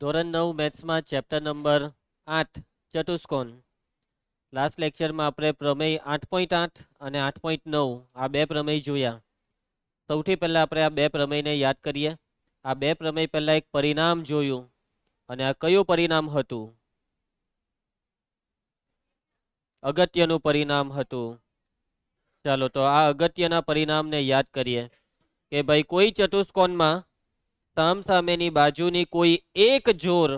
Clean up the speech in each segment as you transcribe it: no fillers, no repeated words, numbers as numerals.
ધોરણ 9 મેથ્સમાં chapter number 8 ચતુષ્કોણ. Last લેક્ચરમાં આપણે પ્રમેય 8.8 અને 8.9 આ બે પ્રમેય જોયા. સૌથી પહેલાં આપણે આ બે પ્રમેયને યાદ કરીએ. આ બે પ્રમેય પહેલાં એક પરિણામ જોયું, અને આ કયું પરિણામ હતું? અગત્યનું પરિણામ હતું. ચાલો તો આ અગત્યના પરિણામને યાદ કરીએ કે ભાઈ કોઈ ચતુષ્કોણમાં સામસામેની બાજુની કોઈ એક જોર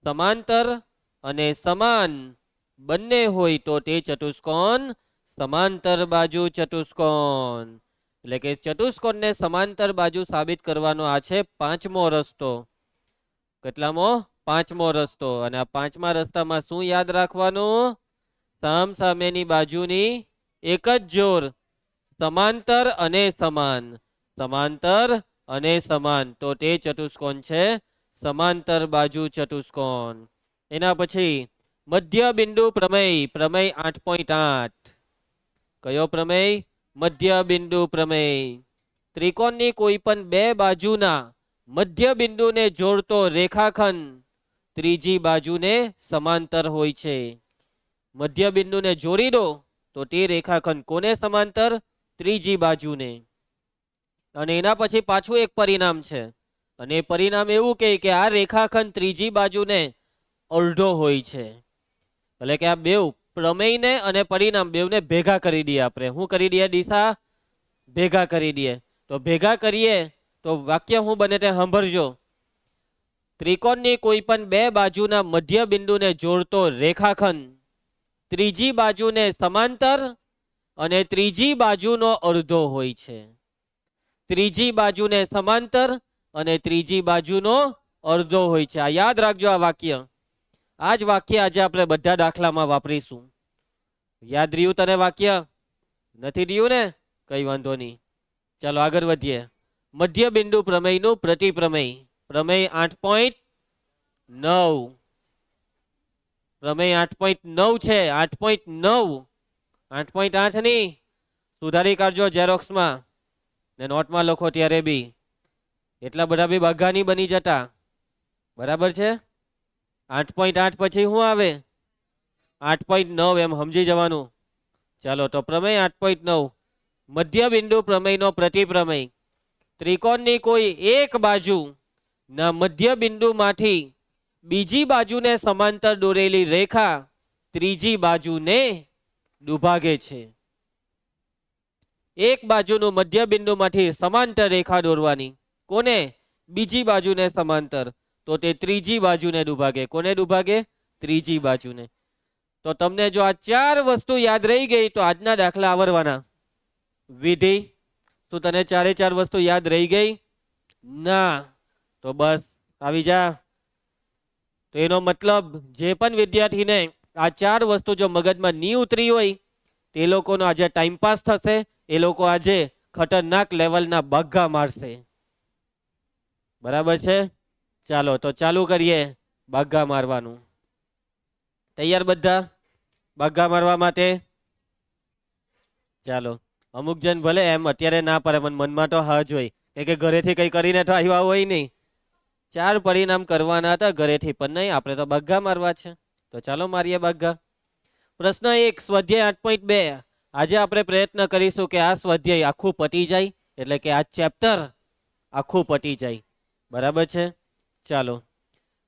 સમાંતર અને સમાન બંને હોય તો તે ચતુષ્કોણ સમાંતર બાજુ ચતુષ્કોણ. એટલે કે ચતુષ્કોણને સમાંતર બાજુ સાબિત કરવાનો આ છે પાંચમો રસ્તો. કેટલામો? પાંચમો રસ્તો. અને આ પાંચમા રસ્તામાં શું યાદ રાખવાનું? સામસામેની બાજુની એક જ જોર સમાંતર અને સમાન, સમાંતર અને સમાન, તો તે ચતુષ્કોણ છે સમાંતર બાજુ ચતુષ્કોણ. એના પછી મધ્ય બિંદુ પ્રમેય, પ્રમેય 8.8. કયો પ્રમેય? મધ્ય બિંદુ પ્રમેય. ત્રિકોણની કોઈ પણ બે બાજુના મધ્ય બિંદુને જોડતો રેખાખંડ ત્રીજી બાજુને સમાંતર હોય છે. મધ્ય બિંદુને જોડી દો તો તે રેખાખંડ કોને સમાંતર? ત્રીજી બાજુને. અને એના પછી પાછું એક પરિણામ છે, અને એ પરિણામ એવું કહે કે આ રેખાખંડ ત્રીજી બાજુને અડધો હોય છે. એટલે કે આ બેવ પ્રમેયને અને પરિણામ બેવને ભેગા કરી દઈએ આપણે. શું કરી દઈએ? દિશા ભેગા કરી દઈએ. તો ભેગા કરીએ તો વાક્ય શું બને તે સાંભળજો. ત્રિકોણની કોઈ પણ બે બાજુના મધ્ય બિંદુને જોડતો રેખાખંડ ત્રીજી બાજુને સમાંતર અને ત્રીજી બાજુનો અડધો હોય છે. ત્રીજી બાજુને સમાંતર અને ત્રીજી બાજુનો અડધો હોય છે. આ યાદ રાખજો આ વાક્ય. આ જ વાક્ય આજે આપણે બધા દાખલામાં વાપરીશું. યાદ રહ્યું તને વાક્ય? નથી રહ્યું ને? કઈ વાંધો નહીં. ચાલો આગળ વધીએ. મધ્ય બિંદુ પ્રમેયનું પ્રતિપ્રમેય, પ્રમેય 8.9. પ્રમેય 8.9 છે. 8.9, 8.8 નહીં. સુધારી કાઢજો ઝેરોક્સમાં ને નોટમાં લખો ત્યારે બી. એટલા બધા બી બગ્ગા નહીં બની જતા. બરાબર છે? 8.8 પછી શું આવે? 8.9 એમ સમજી જવાનું. ચાલો તો પ્રમેય 8.9 મધ્ય બિંદુ પ્રમેયનો પ્રતિપ્રમેય. ત્રિકોણની કોઈ એક બાજુ ના મધ્ય બિંદુમાંથી બીજી બાજુને સમાંતર દોરેલી રેખા ત્રીજી બાજુને દુભાગે છે. એક બાજુનું મધ્ય બિંદુમાંથી સમાંતર રેખા દોરવાની. કોને? બીજી બાજુને સમાંતર. તો તે ત્રીજી બાજુને દુભાગે. કોને દુભાગે? ત્રીજી બાજુને. તો તમને જો આ ચાર વસ્તુ યાદ રહી ગઈ તો આજના દાખલા આવરવાના. વિધિ, શું તને ચારે ચાર વસ્તુ યાદ રહી ગઈ? ના. તો બસ આવી જા. તો એનો મતલબ જે પણ વિદ્યાર્થીને આ ચાર વસ્તુ જો મગજમાં નહીં ઉતરી હોય તે લોકોનો આજે ટાઈમપાસ થશે. એ લોકો આજે ખતરનાક લેવલના બગ્ગા મારશે. બરાબર છે? ચાલો તો ચાલુ કરીએ બગ્ગા મારવાનું. તૈયાર બધા બગ્ગા મારવા માટે? ચાલો. અમુક જણ ભલે એમ અત્યારે ના પડે, પણ મનમાં તો હા જ હોય કે ઘરેથી કઈ કરીને તો આવ્યા હોય નહીં. ચાર પરિણામ કરવાના હતા ઘરેથી, પણ નહીં, આપણે તો બગ્ગા મારવા છે. તો ચાલો મારીએ બગ્ગા. પ્રશ્ન 1, સ્વાધ્યાય 8.2. આજે આપણે પ્રયત્ન કરીશું કે આ સ્વાધ્યાય આખું પતી જાય, એટલે કે આ ચેપ્ટર આખું પતી જાય. બરાબર છે? ચાલો.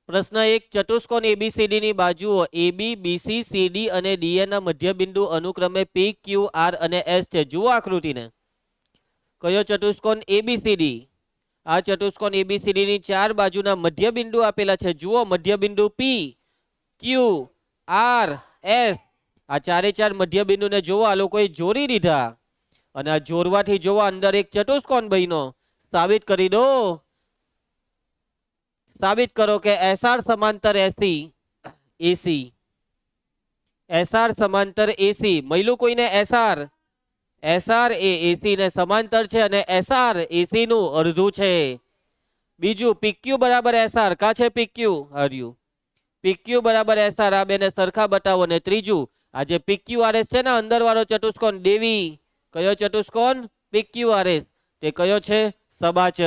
પ્રશ્ન 1, ચતુષ્કોણ ABCD ની બાજુઓ AB, BC, CD અને DA ના મધ્યબિંદુ અનુક્રમે P, Q, R અને S છે. જુઓ આકૃતિને. કયો ચતુષ્કોણ? ABCD. આ ચતુષ્કોણ ABCD ની ચાર બાજુના મધ્યબિંદુ આપેલા છે. જુઓ મધ્યબિંદુ P, Q, R, S. આ ચારે ચાર મધ્યબિંદુને જોવો આ લોકોએ જોડી દીધા, અને આ જોડવાથી જોવો અંદર એક ચતુષ્કોણ બન્યો. સાબિત કરી દો. સાબિત કરો કે SR સમાંતર AC, SR સમાંતર AC. મળ્યું કોઈને? SR એ AC ને સમાંતર છે અને SR AC નું અડધું છે. બીજું PQ બરાબર SR. કા છે PQ? હર્યું. PQ બરાબર SR. આ બેને સરખા બતાવો. ને ત્રીજું આ જે PQRS છે ને અંદર વાળો ચતુષ્કોણ દેવી. કયો ચતુષ્કોણ? PQRS. તે કયો છે? સબાચ.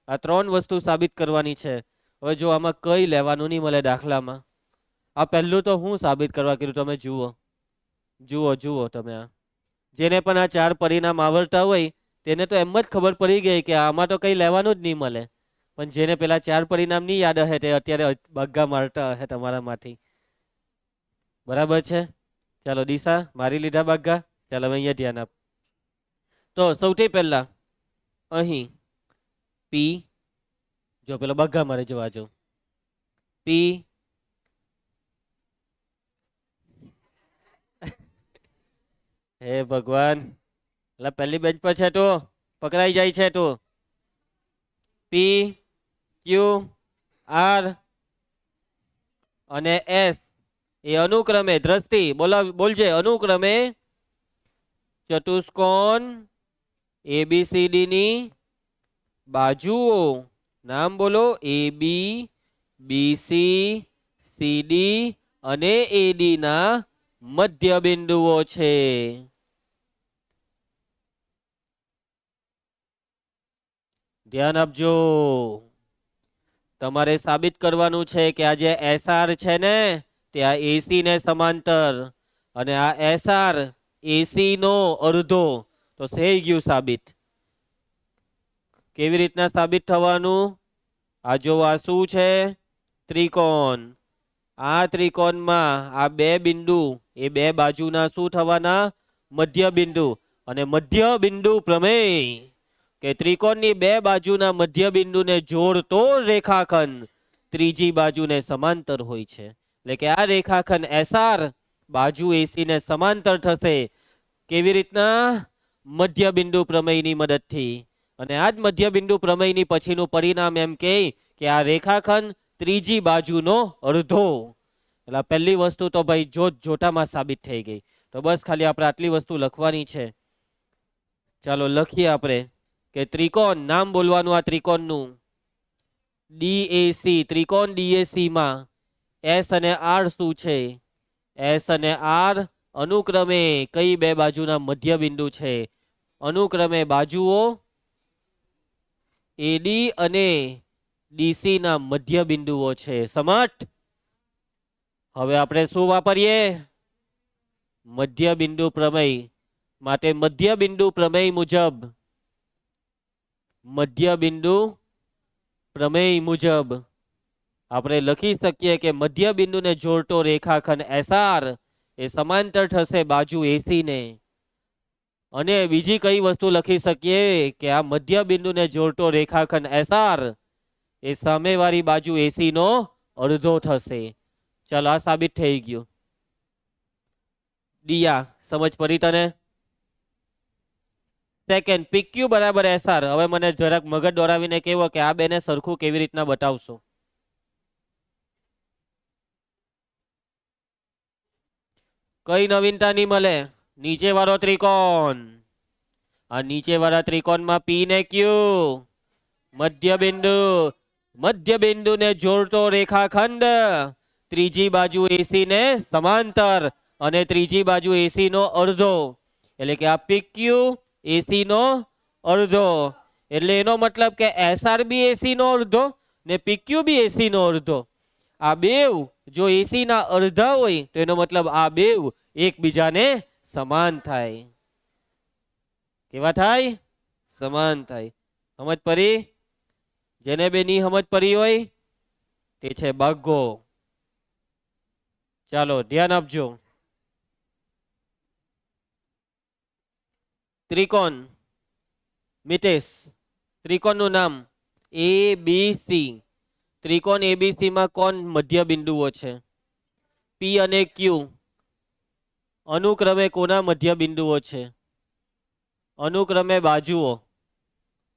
આ ત્રણ વસ્તુ સાબિત કરવાની છે. હવે જો આમાં કઈ લેવાનું નહીં મળે દાખલામાં. આ પહેલું તો હું સાબિત કરવા કીધું, તમે જુઓ જુઓ જુઓ તમે. આ જેને પણ આ 4 પરિણામ આવડતા હોય તેને તો એમ જ ખબર પડી ગઈ કે આમાં તો કઈ લેવાનું જ નહીં મળે. પણ જેને પેલા 4 પરિણામ નહીં યાદ હશે તે અત્યારે બગ્ગા મારતા હશે તમારામાંથી. બરાબર છે? ચાલો દિશા મારી લીધા બગ્ગા. ચાલો હવે અહીંયા ધ્યાન આપ. તો સૌથી પહેલા અહીં પી, જો પેલો બગ્ગા મારે જોવા જો પી હે ભગવાન, એટલે પહેલી બેન્ચ પર છે તું, પકડાઈ જાય છે તું. પી ક્યુ આર અને એસ એ અનુક્રમે દ્રષ્ટિ બોલજે અનુક્રમે ચતુષ્કોણ એબીસીડી ની બાજુઓ. નામ બોલો. એ બી બીસી સીડી અને એડી ના મધ્ય બિંદુઓ છે. ધ્યાન આપજો. તમારે સાબિત કરવાનું છે કે આ જે એસઆર છે ને તે આ એસી ને સમાંતર, અને આ એસઆર એસી નો અડધો. તો થઈ ગયું સાબિત. કેવી રીતના સાબિત થવાનું? આ જો આ શું છે? ત્રિકોણ. આ ત્રિકોણમાં આ બે બિંદુ એ બે બાજુના શું થવાના? મધ્ય બિંદુ. અને મધ્ય બિંદુ પ્રમેય કે ત્રિકોણની બે બાજુના મધ્ય બિંદુને જોડતો રેખાખંડ ત્રીજી બાજુને સમાંતર હોય છે. એટલે કે આ રેખાખંડ એસઆર બાજુ એસી ને સમાંતર થશે. કેવી રીતના? મધ્ય બિંદુ પ્રમેયની મદદથી. અને આ જ મધ્ય બિંદુ પ્રમેયની પછીનું પરિણામ એમ કે આ રેખાખંડ ત્રીજી બાજુનો અડધો. એટલે પહેલી વસ્તુ તો ભાઈ જોટામાં સાબિત થઈ ગઈ. તો બસ ખાલી આપણે આટલી વસ્તુ લખવાની છે. ચાલો લખીએ આપણે કે ત્રિકોણ, નામ બોલવાનું આ ત્રિકોણનું. ડીએસી, ત્રિકોણ ડીએસી માં એસ અને આર શું છે? એસ અને આર અનુક્રમે કઈ બે બાજુના મધ્ય બિંદુ છે? અનુક્રમે બાજુઓ એડી અને ડીસી ના મધ્ય બિંદુઓ છે. સમટ. હવે આપણે શું વાપરીએ? મધ્ય બિંદુ પ્રમેય. માટે મધ્ય બિંદુ પ્રમેય મુજબ, મધ્ય બિંદુ પ્રમેય મુજબ આપણે લખી શકીએ કે મધ્ય બિંદુને જોડતો રેખાખંડ એસઆર એ સમાંતર થશે બાજુ એસી ને. અને બીજી કઈ વસ્તુ લખી શકીએ કે આ મધ્ય બિંદુને જોડતો રેખાખંડ એસઆર એ સામેવાળી બાજુ એસી નો અડધો થશે. ચાલો આ સાબિત થઈ ગયું. દિયા સમજ પડી તને? સેકન્ડ, પીક્યુ બરાબર એસઆર. હવે મને જરાક મગજ દોડાવીને કહેવો કે આ બેને સરખું કેવી રીતના બતાવશો? કઈ નવીનતા નહીં મળે. નીચે વાળો ત્રિકોણ, આ નીચે વાળા ત્રિકોણમાં પી ને ક્યુ મધ્ય બિંદુ, મધ્ય બિંદુ ને જોડતો રેખાખંડ ત્રીજી બાજુ એસી ને સમાંતર અને ત્રીજી બાજુ એસી નો અડધો. એટલે કે આ પીક્યુ એસી નો અડધો. એટલે એનો મતલબ કે એસઆર બી એસી નો અડધો ને પીક્યુ બી એસી નો અડધો. આ બેવ જો એસી ના અડધા હોય તો એનો મતલબ આ બેવ એકબીજાને સમાન થાય. કેવા થાય? સમાન થાય. સમજ પડી? જેને બે ની સમજ પડી હોય તે છે બગ્ગો. ચાલો ધ્યાન આપજો. ત્રિકોણ મિતેશ, ત્રિકોણનું નામ એબીસી. ત્રિકોણ એબીસી માં કોણ મધ્ય બિંદુઓ છે? પી અને ક્યુ અનુક્રમે કોના મધ્ય બિંદુઓ છે? અનુક્રમે બાજુઓ.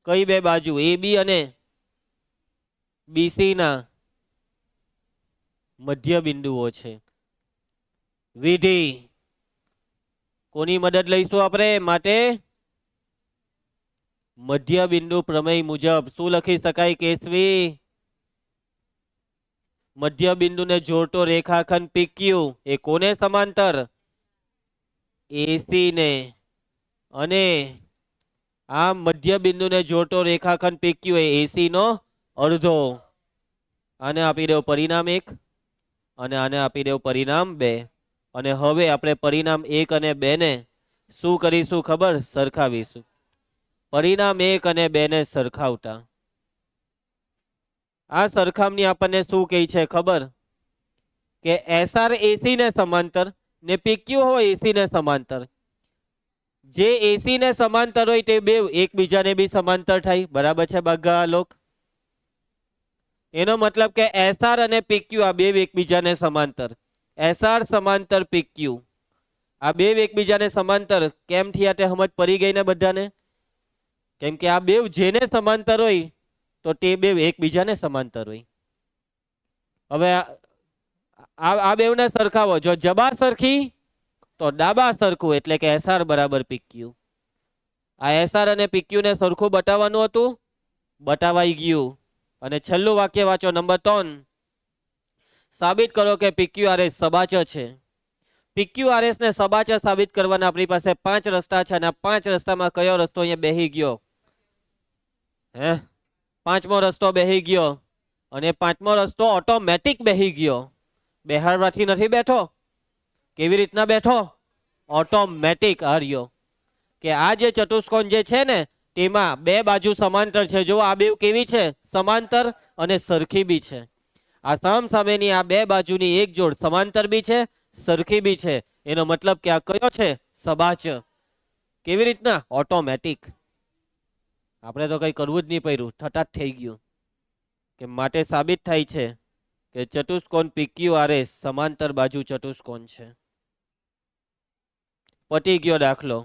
કઈ બે બાજુ? એ બી અને બીસી ના મધ્ય બિંદુઓ છે. વિધિ કોની મદદ લઈશું આપણે? માટે મધ્ય બિંદુ પ્રમેય મુજબ શું લખી શકાય કેશવી? મધ્ય બિંદુને જોડતો રેખાખંડ પીક્યુ એ કોને સમાંતર? એસી ને. અને આ મધ્ય બિંદુને જોડતો રેખાખંડ પીક્યુ એ એસી નો અડધો. આને આપી દેવ પરિણામ 1 અને આને આપી દેવ પરિણામ 2 અને હવે આપણે પરિણામ 1 અને 2 ને શું કરીશું ખબર? સરખાવીશું. પરિણામ 1 અને 2 ને સરખાવતા આ સરખામણી આપણને શું કહે છે ખબર? કે એસઆર એસી ને સમાંતર ને પીક્યુ હોય એસી ને સમાંતર. જે એસી ને સમાંતર હોય તે બે એકબીજાને બી સમાંતર થાય. બરાબર છે બગા લોક? એનો મતલબ કે એસઆર અને પીક્યુ આ બે એકબીજાને સમાંતર. એસઆર સમાંતર પીક્યુ આ બે એકબીજાને સમાંતર કેમ થયા તે સમજ પડી ગઈ ને બધાને? કેમ કે આ બે જેને સમાંતર હોય તો તે બે એકબીજાને સમાંતર હોય. હવે આ બેવને સરખાવો. જો જબા સરખી તો ડાબા સરખું એટલે કે એસઆર બરાબર પીક્યુ. આ એસઆર અને પીક્યુ ને સરખું બતાવવાનું હતું, બતાવાઈ ગયું. અને છેલ્લું વાક્ય વાંચો નંબર 3. સાબિત કરો કે પીક્યુ આરએસ સબાચર છે. પીક્યુ આરએસ ને સબાચર સાબિત કરવાના આપણી પાસે 5 રસ્તા છે અને 5 રસ્તામાં કયો રસ્તો અહીંયા બેહી ગયો? હે? 5મો રસ્તો બેહી ગયો અને 5મો રસ્તો ઓટોમેટિક બેહી ગયો. બેહાડવાથી નથી બેઠો. કેવી રીતના બેઠો? ઓટોમેટિક હાર્યો. કે આ જે ચતુષ્કોણ જે છે ને તેમાં બે બાજુ સમાંતર છે. જો આ બે કેવી છે? સમાંતર અને સરખી બી છે. આ સામસામેની આ બે બાજુની એક જોડ સમાંતર બી છે, સરખી બી છે. એનો મતલબ કે આ કયો છે? સબાચર. કેવી રીતના? ઓટોમેટિક. આપણે તો કઈ કરવું જ નહીં પડ્યું, થતા જ થઈ ગયું. કે માટે સાબિત થાય છે કે ચતુષ્કોણ પીક્યુ આરએસ સમાંતર બાજુ ચતુષ્કોણ છે. પટી ગયો દાખલો.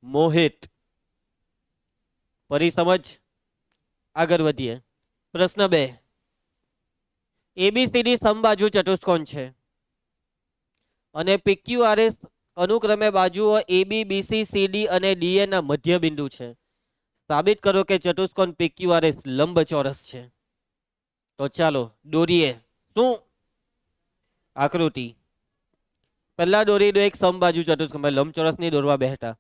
મોહિત. ફરી સમજ. આગળ વધીએ. પ્રશ્ન 2. એબીસીડી સમબાજુ ચતુષ્કોણ છે અને પીક્યુ આરએસ અનુક્રમે બાજુઓ એબી, બીસી, સીડી અને ડીએ ના મધ્ય બિંદુ છે. સાબિત કરો કે ચતુષ્કોણ પીક્યુ આરએસ લંબચોરસ છે. તો ચાલો દોરીએ. શું? આકૃતિ. પહેલા દોરી દો એક સમબાજુ ચતુષ્કોણ. લંબચોરસ ની દોરવા બેઠા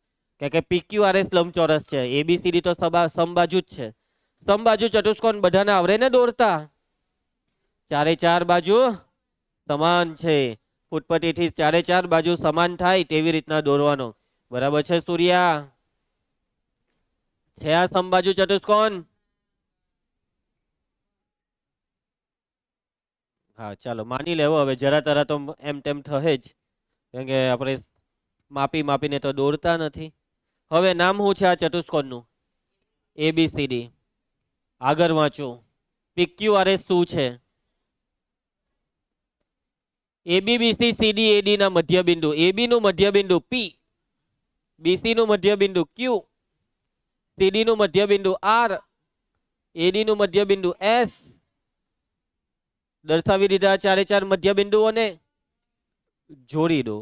કે પીક્યુ આરએસ લંબચોરસ છે, એબીસીડી તો સમબાજુ જ છે. સમબાજુ ચતુષ્કોણ બધાને આવડે ને દોરતા? ચારે ચાર બાજુ સમાન છે. ફૂટપટ્ટીથી ચારે ચાર બાજુ સમાન થાય તેવી રીતના દોરવાનો. બરાબર છે સૂર્યા? છે આ સમબાજુ ચતુષ્કોણ? હા ચાલો માની લેવો. હવે જરા તરા તો એમ તેમ થશે જ, કેમ કે આપણે માપી માપીને તો દોરતા નથી. હવે નામ શું છે આ ચતુષ્કોણનું? એબીસીડી. આગળ વાંચો. પીક્યુ આરએસ શું છે? એબી, બીસી, સીડી, એડી ના મધ્ય બિંદુ. એબી નું મધ્ય બિંદુ પી, બીસી નું મધ્ય બિંદુ ક્યુ, સીડી નું મધ્ય બિંદુ આર, એડી નું મધ્ય બિંદુ એસ. દર્શાવી દીધા ચારે ચાર મધ્ય બિંદુઓને. જોડી દો.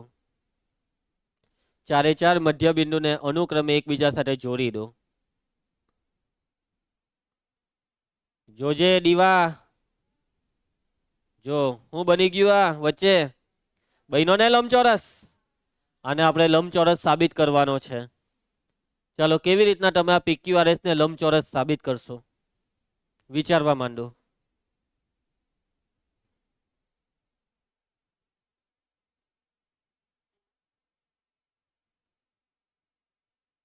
ચારે ચાર મધ્ય બિંદુને અનુક્રમે એકબીજા સાથે જોડી દો. જોજે દીવા. જો હું બની ગયું આ વચ્ચે બહેનો ને લંબચોરસ. અને આપણે લંબચોરસ સાબિત કરવાનો છે. ચાલો કેવી રીતના તમે આ પીક્યુ આરએસ ને લંબચોરસ સાબિત કરશો? વિચારવા માંડો.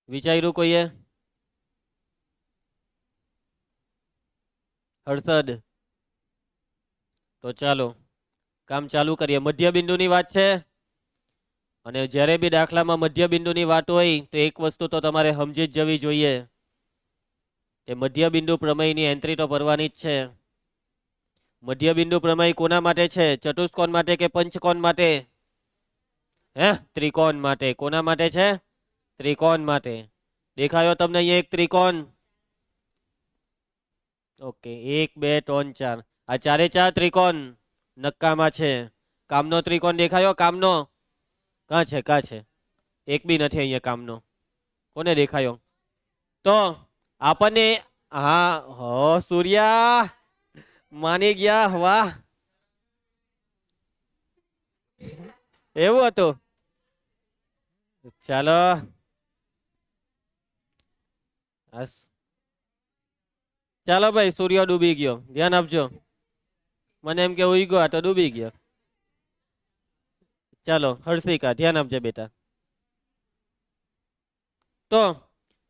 વિચાર્યું કોઈએ? હર્ષદ. તો ચાલો કામ ચાલુ કરીએ. મધ્ય બિંદુની વાત છે અને જ્યારે બી દાખલામાં મધ્ય બિંદુની વાત હોય તો એક વસ્તુ તો તમારે સમજી જ જવી જોઈએ કે મધ્ય બિંદુ પ્રમેયની એન્ટ્રી તો ભરવાની જ છે. મધ્ય બિંદુ પ્રમેય કોના માટે છે? ચતુષ્કોણ માટે કે પંચકોણ માટે? ત્રિકોણ માટે. કોના માટે છે? ત્રિકોણ માટે. દેખાયો તમને અહીંયા એક ત્રિકોણ? ઓકે 1 2 3 4. આ ચારે ચાર ત્રિકોણ નક્કામાં છે. કામનો ત્રિકોણ દેખાયો? કામનો કાં છે? કાં છે? એક બી નથી અહીંયા કામનો. કોને દેખાયો? તો આપણને હા હો સૂર્યા માની ગયા. વાહ, એવું હતું. ચાલો ચાલો ભાઈ, સૂર્ય ડૂબી ગયો, ધ્યાન આપજો. મને એમ કે ઉઈ ગયો તો ડૂબી ગયો. ચાલો હર્ષિકા, ધ્યાન આપજે બેટા. તો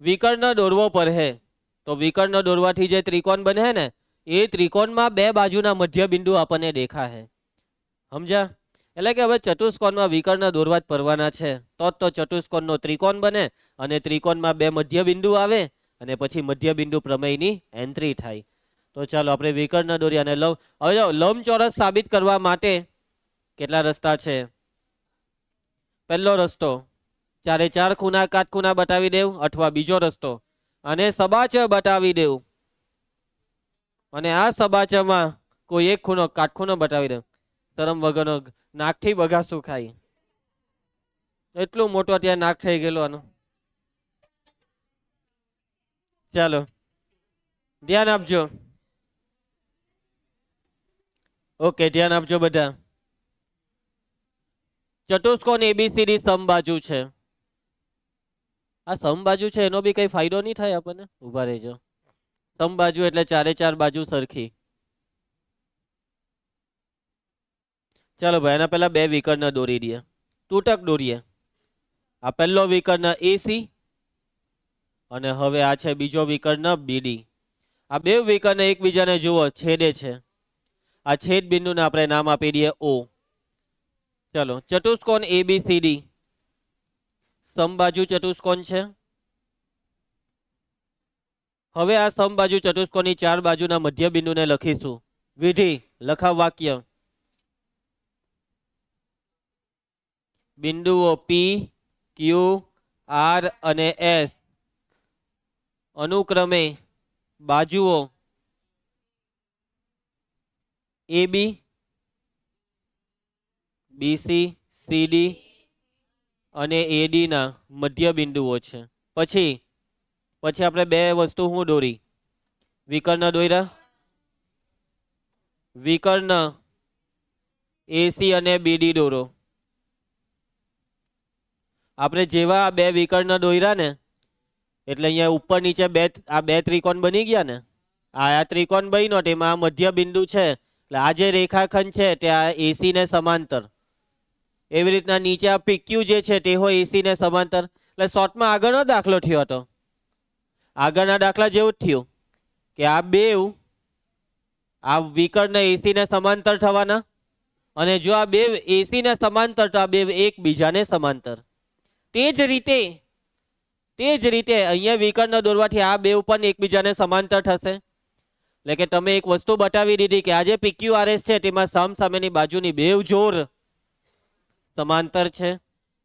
વિકર્ણ દોરવો પડે, તો વિકર્ણ દોરવાથી જે ત્રિકોણ બને ને, એ ત્રિકોણમાં બે બાજુના મધ્ય બિંદુ આપણને દેખાશે. સમજ્યા? એટલે કે હવે ચતુષ્કોણમાં વિકર્ણ દોરવા જ પડવાના છે, તો ચતુષ્કોણનો ત્રિકોણ બને, અને ત્રિકોણમાં બે મધ્ય બિંદુ આવે, અને પછી મધ્ય બિંદુ પ્રમેયની એન્ટ્રી થાય. તો ચાલો આપણે વિકર્ણ દોર્યા. અને હવે લંબચોરસ સાબિત કરવા માટે કેટલા રસ્તા છે? પહેલો રસ્તો, ચારે ચાર ખૂણા કાટખૂણા બતાવી દેવ, અથવા બીજો રસ્તો, અને સબાચ બતાવી દેવ, અને આ સબાચમાં કોઈ એક ખૂણો કાટખૂણો બતાવી દેવ. શરમ વગરનો નાકથી બગાસું ખાય, એટલું મોટો ત્યાં નાક થઈ ગયેલો આનો. ચાલો ધ્યાન આપજો. ઓકે, ધ્યાન આપજો બધા. ચતુષ્કોણ એબીસીડી સમબાજુ છે. આ સમબાજુ છે એનો બી કઈ ફાયદો નહીં થાય આપણને. ઉભા રહેજો. સમબાજુ એટલે ચારે ચાર બાજુ સરખી. ચાલો ભાઈ, એના પહેલા બે વિકર્ણ દોરી દઈએ, તૂટક દોરીએ. આ પહેલો વિકર્ણ એસી, અને હવે આ છે બીજો વિકર્ણ બીડી. આ બે વિકર્ણ એકબીજાને જુઓ છેદે છે. આ છેદ બિંદુને આપણે નામ આપી દઈએ ઓ. ચલો, ચતુષ્કોણ એબીસીડી સમબાજુ ચતુષ્કોણ છે. હવે આ સમબાજુ ચતુષ્કોણની ચાર બાજુના મધ્ય બિંદુને લખીશું. વિધિ, લખાવ વાક્ય. બિંદુઓ પી, ક્યુ, આર અને એસ અનુક્રમે બાજુઓ એ બી, બીસી, સીડી અને એડી ના મધ્ય બિંદુઓ છે. પછી આપણે બે વસ્તુ હું દોરી, વિકર્ણ દોર્યા. વિકર્ણ એસી અને બીડી દોરો. આપણે જેવા બે વિકર્ણ દોર્યા ને, એટલે અહીંયા ઉપર નીચે આ બે ત્રિકોણ બની ગયા ને. આ ત્રિકોણ બન્યો, તેમાં મધ્ય બિંદુ છે, એટલે આ જે રેખાખંડ છે તે આ એસી ને સમાંતર. એવી રીતના નીચે આ પીક્યુ જે છે તે હોય એસી ને સમાંતર. એટલે શોર્ટમાં આગળનો દાખલો થયો હતો. આગળના દાખલા જેવું જ થયું કે આ બે આ વિકર્ણ એસી ને સમાંતર થવાના, અને જો આ બે એસી ને સમાંતર તો આ બે એકબીજાને સમાંતર. તે જ રીતે અહીંયા વિકર્ણ દોરવાથી આ બે પણ એકબીજાને સમાંતર થશે. એટલે કે તમે એક વસ્તુ બતાવી દીધી કે આ જે PQRS છે તેમાં સામસામેની બાજુની બેવ જોર સમાંતર છે.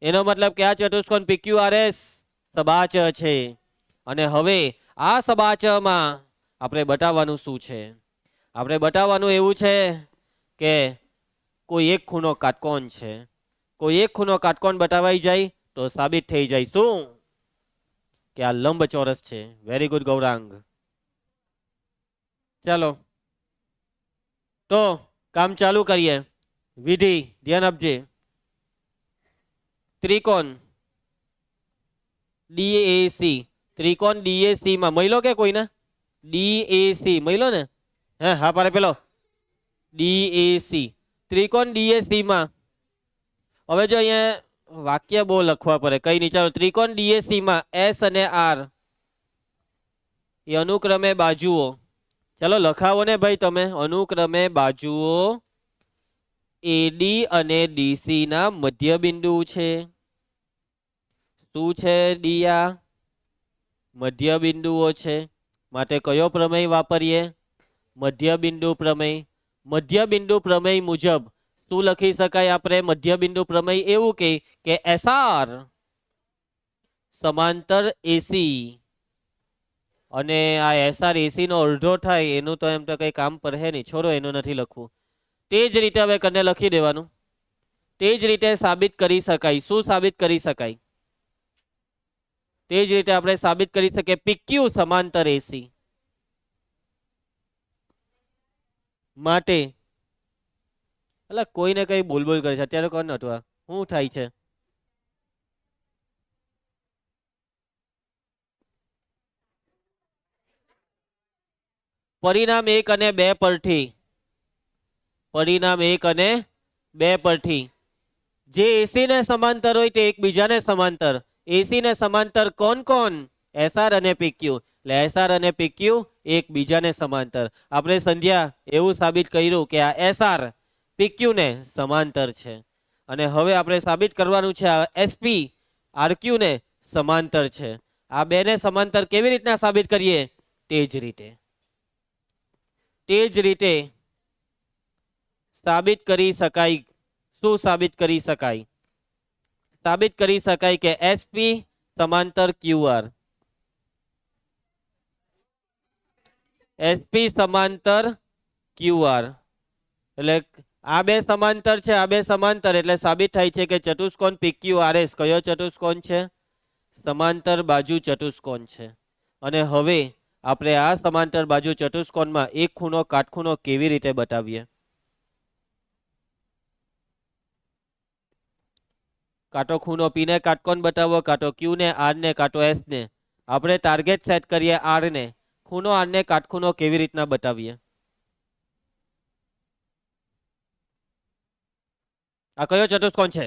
એનો મતલબ કે આ ચતુષ્કોણ PQRS સબાચ છે. અને હવે આ સબાચમાં આપણે બતાવવાનું શું છે? આપણે બતાવવાનું એવું છે કે કોઈ એક ખૂણો કાટકોણ છે. કોઈ એક ખૂણો કાટકોણ બતાવાઈ જાય તો સાબિત થઈ જાય શું? કે આ લંબચોરસ છે. Very good Gaurang. ચાલો તો કામ ચાલુ કરીએ. વિધિ, ધ્યાન આપજે. ત્રિકોણ ડીએસી, ત્રિકોણ ડીએસી માં મળ્યો કે કોઈને? ડીએસી મળ્યો ને? હા પારે પેલો ડીએસી, ત્રિકોણ ડીએસી માં. હવે જો અહીંયા વાક્ય બહુ લખવા પડે, કઈ નહીં. ચાલો, ત્રિકોણ ડીએસી માં એસ અને આર એ અનુક્રમે બાજુઓ. ચાલો લખાવો ને ભાઈ તમે. અનુક્રમે બાજુઓ એડી અને ડીસી ના મધ્ય બિંદુ છે. શું છે ડિયા? મધ્ય બિંદુઓ છે. માટે કયો પ્રમેય વાપરીએ? મધ્ય બિંદુ પ્રમેય. મધ્ય બિંદુ પ્રમેય મુજબ શું લખી શકાય? આપણે મધ્ય બિંદુ પ્રમેય એવું કે એસઆર સમાંતર એસી, અને આ એસઆર એસી નો અડધો થાય એનું તો એમ તો કઈ કામ પર હે નહીં. છોડો, એનું નથી લખવું. તે જ રીતે હવે કને લખી દેવાનું. તે જ રીતે સાબિત કરી શકાય. શું સાબિત કરી શકાય? તે જ રીતે આપણે સાબિત કરી શકીએ PQ સમાંતર એસી. માટે એટલે કોઈને કઈ બોલબોલ કરે છે અત્યારે. કોણ હતું આ? શું થાય છે? પરિણામ 1 અને 2 પરથી, પરિણામ 1 અને 2 પરથી જે એસી ને સમાંતર હોય તે એકબીજાને સમાંતર. એસી ને સમાંતર કોણ કોણ? એસઆર અને પીક્યુ. એટલે એસઆર અને પીક્યુ એકબીજાને સમાંતર. આપણે સંધ્યા એવું સાબિત કર્યું કે આ એસઆર પીક્યુ ને સમાંતર છે. અને હવે આપણે સાબિત કરવાનું છે આ એસપી આરક્યુ ને સમાંતર છે. આ બેને સમાંતર કેવી રીતના સાબિત કરીએ? તે જ રીતે સાબિત કરી શકાય. શું સાબિત કરી શકાય? સાબિત કરી શકાય કે એસપી સમાંતર ક્યુઆર, એસપી સમાંતર ક્યુઆર. એટલે આ બે સમાંતર છે, આ બે સમાંતર, એટલે સાબિત થાય છે કે ચતુષ્કોણ પીક્યુઆરએસ કયો ચતુષ્કોણ છે? સમાંતર બાજુ ચતુષ્કોણ છે. અને હવે આપણે આ સમાંતર બાજુ ચતુષ્કોણમાં એક ખૂણો કાટખૂણો કેવી રીતે બતાવીએ? કાંટો ખૂણો પી ને કાટકોણ બતાવો, કાંટો ક્યુ ને આર ને, કાંટો એસ ને. આપણે ટાર્ગેટ સેટ કરીએ આર ને. ખૂણો આર ને કાટખૂણો કેવી રીતના બતાવીએ? આ કયો ચતુષ્કોણ છે?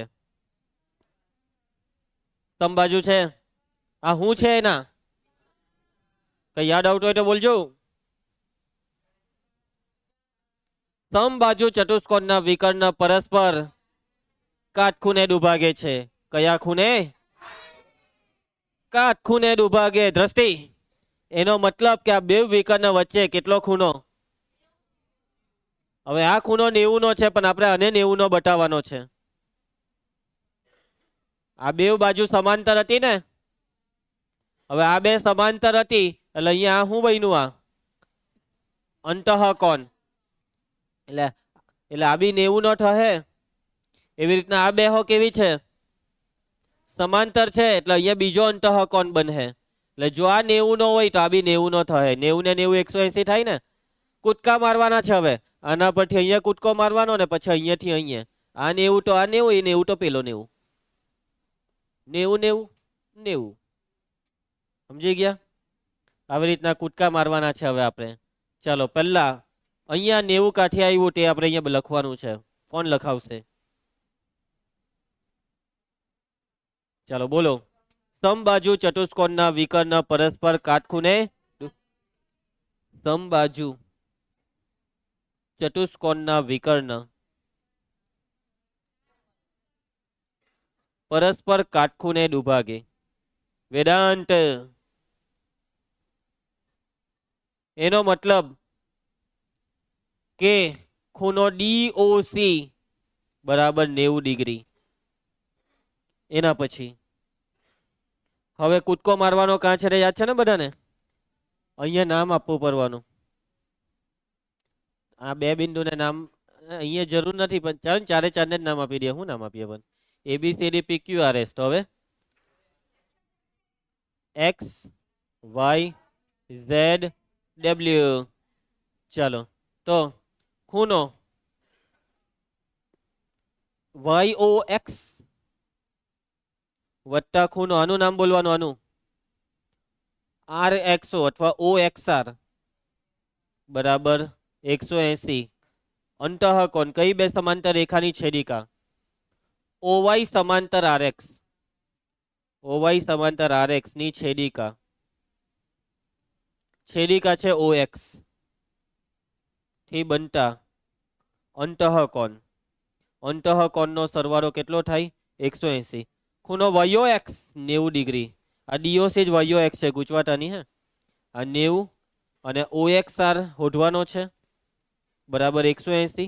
સમબાજુ છે. આ શું છે એના? કઈ યાદ આવતું હોય તો બોલજો. સમબાજુ ચતુષ્કોણના વિકર્ણ પરસ્પર કાટખૂણે દુભાગે છે. કયા ખૂણે? કાટખૂણે દુભાગે. દ્રષ્ટિ, એનો મતલબ કે આ બે વિકર્ણ વચ્ચે કેટલો ખૂણો? હવે આ ખૂણો 90 નો છે, પણ આપણે આને 90 નો બતાવવાનો છે. આ બે બાજુ સમાંતર હતી ને. હવે આ બે સમાંતર હતી એટલે અહીંયા શું બન્યું? આ અંતઃકોણ. એટલે આ બી 90 નો થશે. એવી રીતના આ બે હો કેવી છે? સમાંતર છે. એટલે અહીંયા બીજો અંતઃકોણ બનશે. એટલે જો આ 90 નો હોય તો આ બી 90 નો થશે. 90 ને 90 180 થાય ને. કૂદકા મારવાના છે. હવે આના પરથી અહીંયા કૂદકો મારવાનો ને પછી અહીંયાથી અહીંયા. આ 90 તો આ 90, એ 90 તો પેલો 90. 90 90 90. સમજી ગયા? આવી રીતના કૂદકા મારવાના છે હવે આપણે. ચાલો પહેલા અહીંયા 90 કાઠી આવ્યું તે આપણે અહીંયા લખવાનું છે. કોણ લખાવશે? ચાલો બોલો. સમબાજુ ચતુષ્કોણના વિકર્ણ પરસ્પર કાટખૂણે, સમબાજુ ચતુષ્કોણના વિકર્ણ પરસ્પર કાટખૂણે દુભાગે. વેદાંત, એનો મતલબ કે ખૂણો ડીઓસી બરાબર 90 ડિગ્રી. એના પછી હવે કૂદકો મારવાનો કાં છે યાદ છે ને બધાને? અહીંયા નામ આપવું પડવાનું. આ બે બિંદુને નામ અહીંયા જરૂર નથી, પણ ચાલો ચારે ચારને જ નામ આપી દે. શું નામ આપીએ? પણ ABCD PQRS. તો હવે એક્સ વાય ઝેડ ડબલ્યુ. ચાલો તો ખૂણો YOX વત્તા ખૂણો, આનું નામ બોલવાનું, આનું RXO અથવા OXR બરાબર 180. અંતઃકોણ કઈ બે સમાંતર રેખાની છેદિકા? OY સમાંતર RX, OY સમાંતર RX ની છેદિકા. છેદિકા છે OX થી બનતા અંતઃકોણ. અંતઃકોણનો સરવાળો કેટલો થાય? 180. ખૂણો YOX 90 ડિગ્રી. આ DOC જ YOX છે, ગુજવાટાની હે. આ 90 અને OXR શોધવાનો છે બરાબર 180.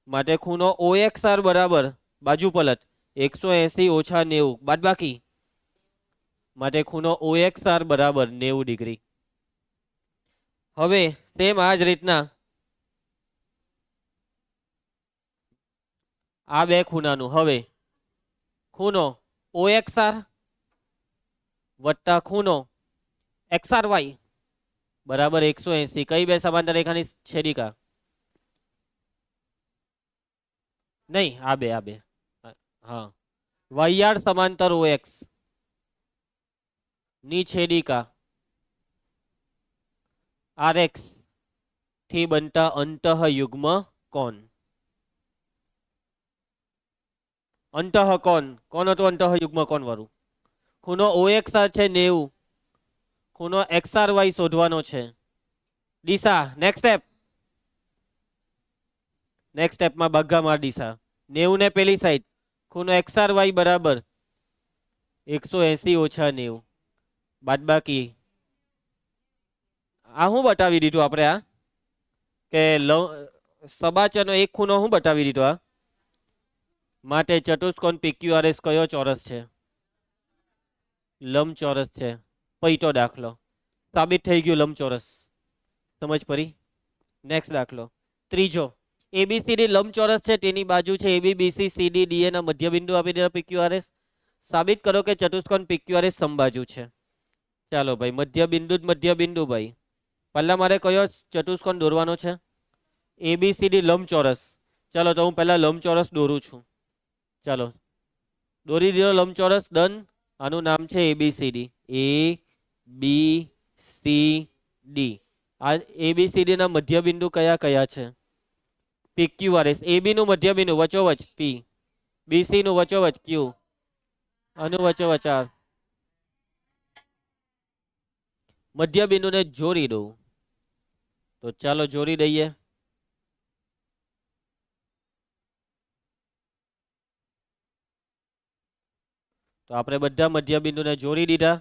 માટે ખૂણો OXR બરાબર બાજુ પલટ 180 ઓછા 90 બાદબાકી. માટે ખૂણો OXR બરાબર 90 ડિગ્રી. હવે સેમ આ જ રીતના આ બે ખૂણાનું. હવે ખૂણો OXR વત્તા ખૂણો XRY બરાબર 180. કઈ બે સમાંતર રેખાની છેદિકા? નહીં, આ બે. હા, YR સમાંતર OX ની છેદિકા RX થી બનતા અંતઃયુગ્મ કોણ? અંતઃ કોણ હતું અંતઃયુગ્મ કોણ વાળું? ખૂણો OXR છે 90, ખૂણો XRY શોધવાનો છે. દિશા નેક્સ્ટ સ્ટેપમાં ભાગાકાર દિશા 90 ને પેલી સાઈડ, ખૂણો XRY બરાબર 180 ઓછા 90 બાદબાકી. આ હું બતાવી દીધું આપણે, આ કે સબાચરનો એક ખૂણો હું બતાવી દીધો આ માટે ચતુષ્કોણ PQRS કયો ચોરસ છે? લંબચોરસ છે. પૈતો દાખલો સાબિત થઈ ગયું, લંબચોરસ. સમજ પડી? નેક્સ્ટ દાખલો ત્રીજો, ABCD લંબચોરસ છે, તેની બાજુ છે AB BC CD DA ના મધ્યબિંદુ આપી દીધા PQRS. સાબિત કરો કે ચતુષ્કોણ PQRS સમબાજુ છે. ચાલો ભાઈ, મધ્યબિંદુ ભાઈ. પહેલા મારે કયો ચતુષ્કોણ દોરવાનો છે? ABCD લંબચોરસ. ચાલો તો હું પહેલા લંબચોરસ દોરું છું. ચાલો દોરી દીધો લંબચોરસ, ડન. આનું નામ છે ABCD. ABCD. આ ABCD ના મધ્યબિંદુ કયા કયા છે? PQRS. AB નું મધ્યબિંદુ વચ્ચોવચ P, BC નું વચ્ચોવચ Q, આનું વચ્ચોવચ R. મધ્યબિંદુને જોડી દઉં તો ચાલો જોડી દઈએ. તો આપણે બધા મધ્યબિંદુને જોડી દીધા.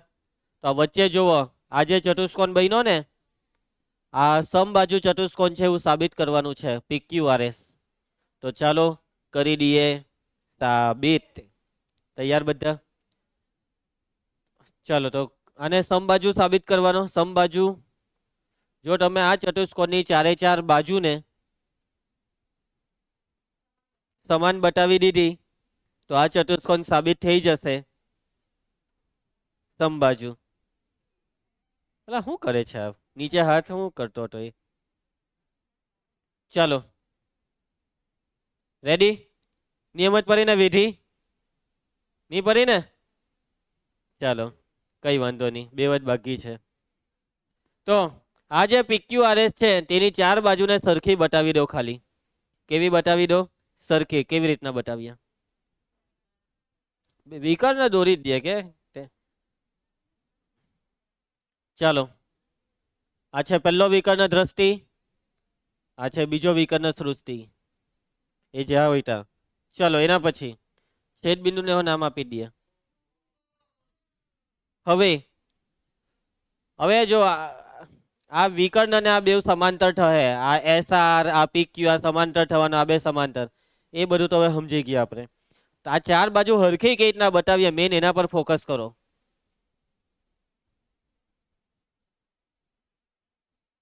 તો આ વચ્ચે જુઓ, આ જે ચતુષ્કોણ બન્યો ને, આ સમબાજુ ચતુષ્કોણ છે એવું સાબિત કરવાનું છે, PQRS. તો ચાલો કરી દઈએ સાબિત. તૈયાર બધા? ચાલો તો આને સમબાજુ સાબિત કરવાનો. સમબાજુ, જો તમે આ ચતુષ્કોણની ચારે ચાર બાજુને સમાન બતાવી દીધી તો આ ચતુષ્કોણ સાબિત થઈ જશે સમબાજુ. એટલે શું કરે છે આ? નીચે હાથ શું કરતો હતો એ? ચાલો રેડી? નિયમ જ પડી ને? વિધિ નહીં પડી ને? ચાલો કઈ વાંધો નહીં, બે જ બાકી છે. તો આ જે PQRS છે તેની ચાર બાજુને સરખી બતાવી દો. ખાલી કેવી બતાવી દો? સરખી. કેવી રીતના બતાવ્યા? વિકર્ણ દોરી જ દે કે. ચાલો આ છે પહેલો વિકર્ણ દ્રષ્ટિ, આ છે બીજો વિકર્ણ સૃષ્ટિ. એ જ્યાં હોય ત્યાં. ચાલો એના પછી છેદ બિંદુને નામ આપી દઈએ. હવે જો આ વિકર્ણ અને આ બે સમાંતર થશે, આ SR આ PQ આ સમાંતર થવાનો, આ બે સમાંતર, એ બધું તો હવે સમજી ગયા આપણે. તો આ ચાર બાજુ હરખી કઈ રીતના બતાવીએ, મેન એના પર ફોકસ કરો.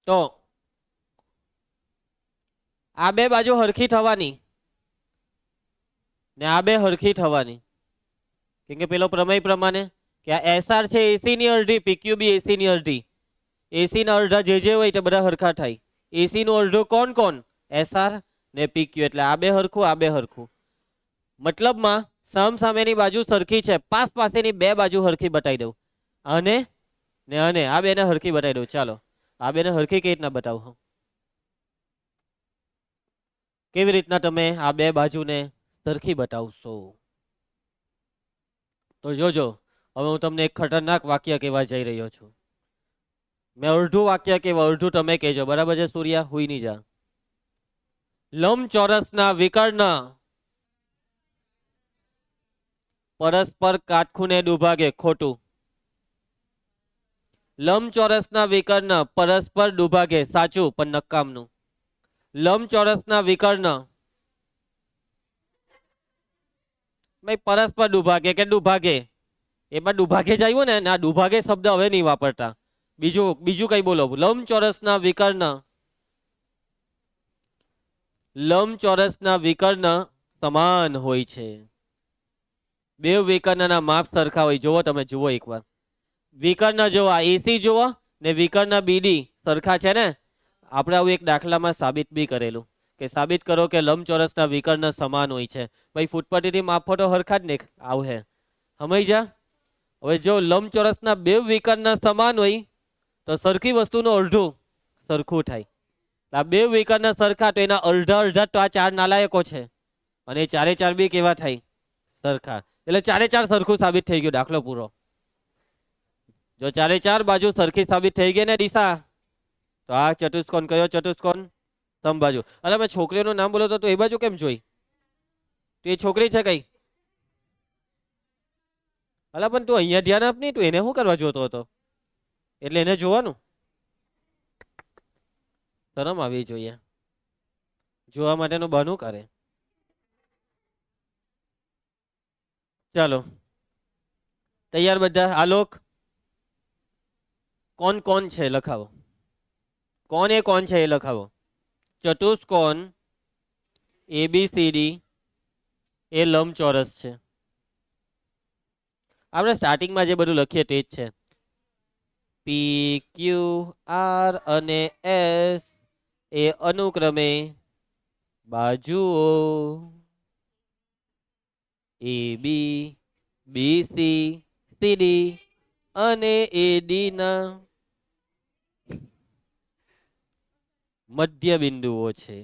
તો આ બે બાજુ હરખી થવાની ને આ બે હરખી થવાની, કેમ કે પેલો પ્રમેય પ્રમાણે કે આ SR છે AC ની અડધી, PQ બી AC ની અડધી. AC ના અડધા જે હોય તે બધા હરખા થાય. AC નું અડધું કોણ? SR ને PQ. એટલે આ બે હરખું, આ બે હરખું. મતલબમાં સામેની બાજુ સરખી છે, પાસેની બે બાજુ હરખી બતાવી દઉં. અને આ બેને હરખી બતાવી દઉં. ચાલો આ બેને હરખી કઈ રીતના બતાવું? કેવી રીતના તમે આ બે બાજુને સરખી બતાવશો? તો જોજો, હવે હું તમને એક ખતરનાક વાક્ય કહેવા જઈ રહ્યો છું. મેં અડધું વાક્ય કહેવા, અડધું તમે કહેજો. બરાબર છે સૂર્યા? હુઈ નહીં જા. લંબચોરસના વિકર્ણ પરસ્પર કાટખૂણે દુભાગે. ખોટું. લંબચોરસના વિકર્ણ પરસ્પર દુભાગે. સાચું પણ નકામનું. લંબચોરસના વિકર્ણ ભાઈ પરસ્પર દુભાગે કે દુભાગે, એમાં દુભાગે જ આવ્યું ને. આ દુભાગે શબ્દ હવે નહીં વાપરતા. બીજું કઈ બોલો. લંબચોરસના વિકર્ણ સમાન હોય છે. બે વિકર્ણના માપ સરખા હોય. જુઓ તમે, જુઓ એકવાર વિકર્ણ જુઓ, AC જુઓ ને વિકર્ણ BD સરખા છે ને. આપણે આવું એક દાખલામાં સાબિત બી કરેલું કે સાબિત કરો કે લંબચોરસના વિકર્ણ સમાન હોય છે. ભાઈ ફૂટપટ્ટીથી માપો તો હરખા જ ને આવે. સમજ્યા? હવે જો લંબચોરસના બે વિકર્ણ સમાન હોય તો સરખી વસ્તુનું અડધું સરખું થાય. આ બે વિકર્ણ સરખા તો એના અડધા અડધા તો આ ચાર નાલાયકો છે અને ચારે ચાર બી કેવા થાય સરખા, એટલે ચારે ચાર સરખું સાબિત થઈ ગયું. દાખલો પૂરો. જો ચારે ચાર બાજુ સરખી સાબિત થઈ ગઈ ને દિશા, તો આ ચતુષ્કોણ કયો ચતુષ્કોણ? સમબાજુ. અરે મેં છોકરીઓનું નામ બોલો તો એ બાજુ કેમ જોઈ? તો એ છોકરી છે કઈ? અલા પણ તું અહીંયા ધ્યાન આપ નહીં, તું એને શું કરવા જોતો હતો? એટલે એને જોવાનું, શરમ આવી જોઈએ, જોવા માટેનું બહાનું કરે. ચાલો તૈયાર બધા? આલોક, કોણ કોણ છે લખાવો. કોણ એ કોણ છે એ લખાવો. ચતુષ્કોણ ABCD એ લંબચોરસ છે. આપણે સ્ટાર્ટિંગમાં જે બધું લખીએ તે જ છે. PQR અને S એ અનુક્રમે બાજુઓ AB BC CD અને AD ના મધ્ય બિંદુઓ છે.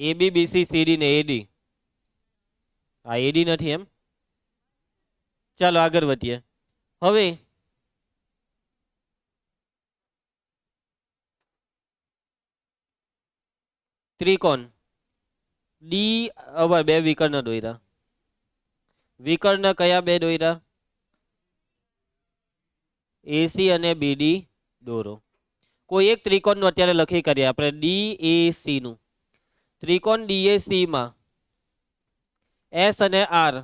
AB BC CD ને AD. આ AD નથી એમ? ચાલો આગળ વધીએ. હવે ત્રિકોણ D, બે વિકર્ણ દોર્યા. વિકર્ણ કયા બે દોર્યા? AC અને BD દોરો. કોઈ એક ત્રિકોણનું અત્યારે લખી કરીએ આપણે, DAC નું. ત્રિકોણ DAC માં S અને R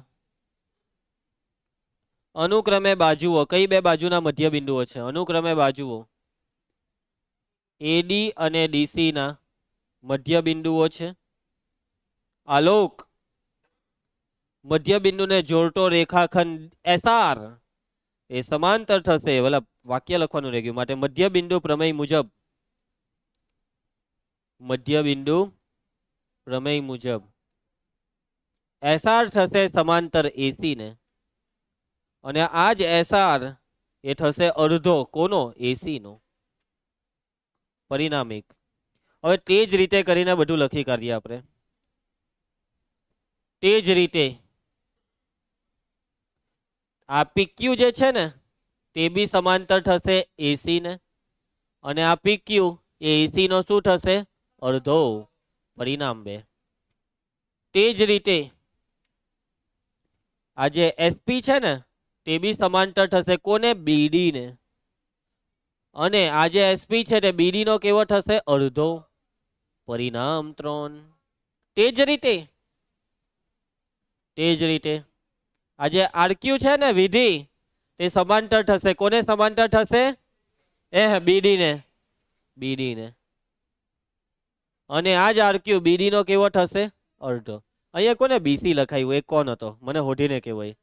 અનુક્રમે બાજુઓ. કઈ બે બાજુના મધ્ય બિંદુઓ છે? અનુક્રમે બાજુઓ AD અને DC ના મધ્ય બિંદુઓ છે. આલોક, મધ્ય બિંદુને જોડતો રેખાખંડ SR એ સમાંતર થશે. ભલા વાક્ય લખવાનું રહી ગયું, માટે મધ્ય બિંદુ પ્રમેય મુજબ, મધ્ય બિંદુ પ્રમેય મુજબ SR થશે સમાંતર AC ને, અને આ જ SR એ થશે અડધો કોનો? AC નો. પરિણામિક. હવે તે જ રીતે કરીને બધું લખી કાઢીએ આપણે. તે જ રીતે આ PQ જે છે ને તે બી સમાંતર થશે AC ને, અને આ PQ એ AC નો શું થશે? અડધો. પરિણામ 2. તે જ રીતે આ જે SP છે ને તે બી સમાંતર થશે કોને? BD ને, અને આ જે SP છે તે BD નો કેવો થશે? અડધો. પરિણામ 3. તે જ રીતે આ જે RQ છે ને વિધિ, તે સમાંતર થશે કોને? સમાંતર થશે BD ને, અને આ જ RQ BD નો કેવો થશે? અડધો. અહીંયા કોને BC લખાયું? એક કોણ હતો? મને હોઢીને કેવાય.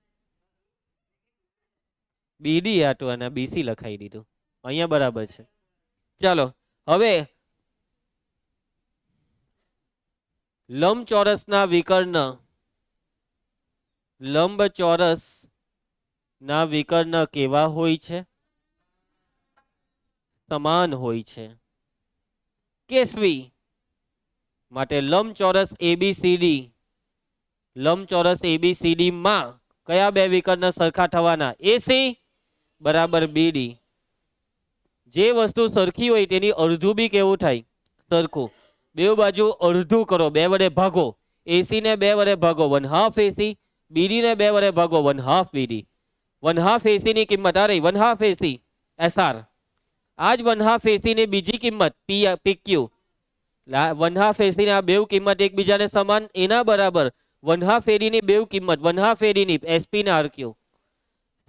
BD હતું અને BC લખાઈ દીધું. અહીંયા બરાબર છે. ચાલો હવે લંબચોરસના વિકર્ણ, લંબચોરસ ના વિકર્ણ કેવા હોય છે? સમાન હોય છે. કેસવી. માટે લંબચોરસ ABCD, લંબચોરસ ABCD માં કયા બે વિકર્ણ સરખા થવાના? AC બરાબર BD. જે વસ્તુ સરખી હોય તેની અડધું બી કેવું થાય? સરખું. બે બાજુ અડધું કરો, 2 વડે ભાગો. AC ને 2 વડે ભાગો, 1/2 AC. BD ને 2 વડે ભાગો, 1/2 BD. 1/2 AC ની કિંમત આ રહી, 1/2 AC SR. આજ 1/2 AC ની બીજી કિંમત PQ. 1/2 AC ની આ બે કિંમત એકબીજાને સમાન, એના બરાબર 1/2 AD ની બે કિંમત 1/2 AD ની SP ને RQ.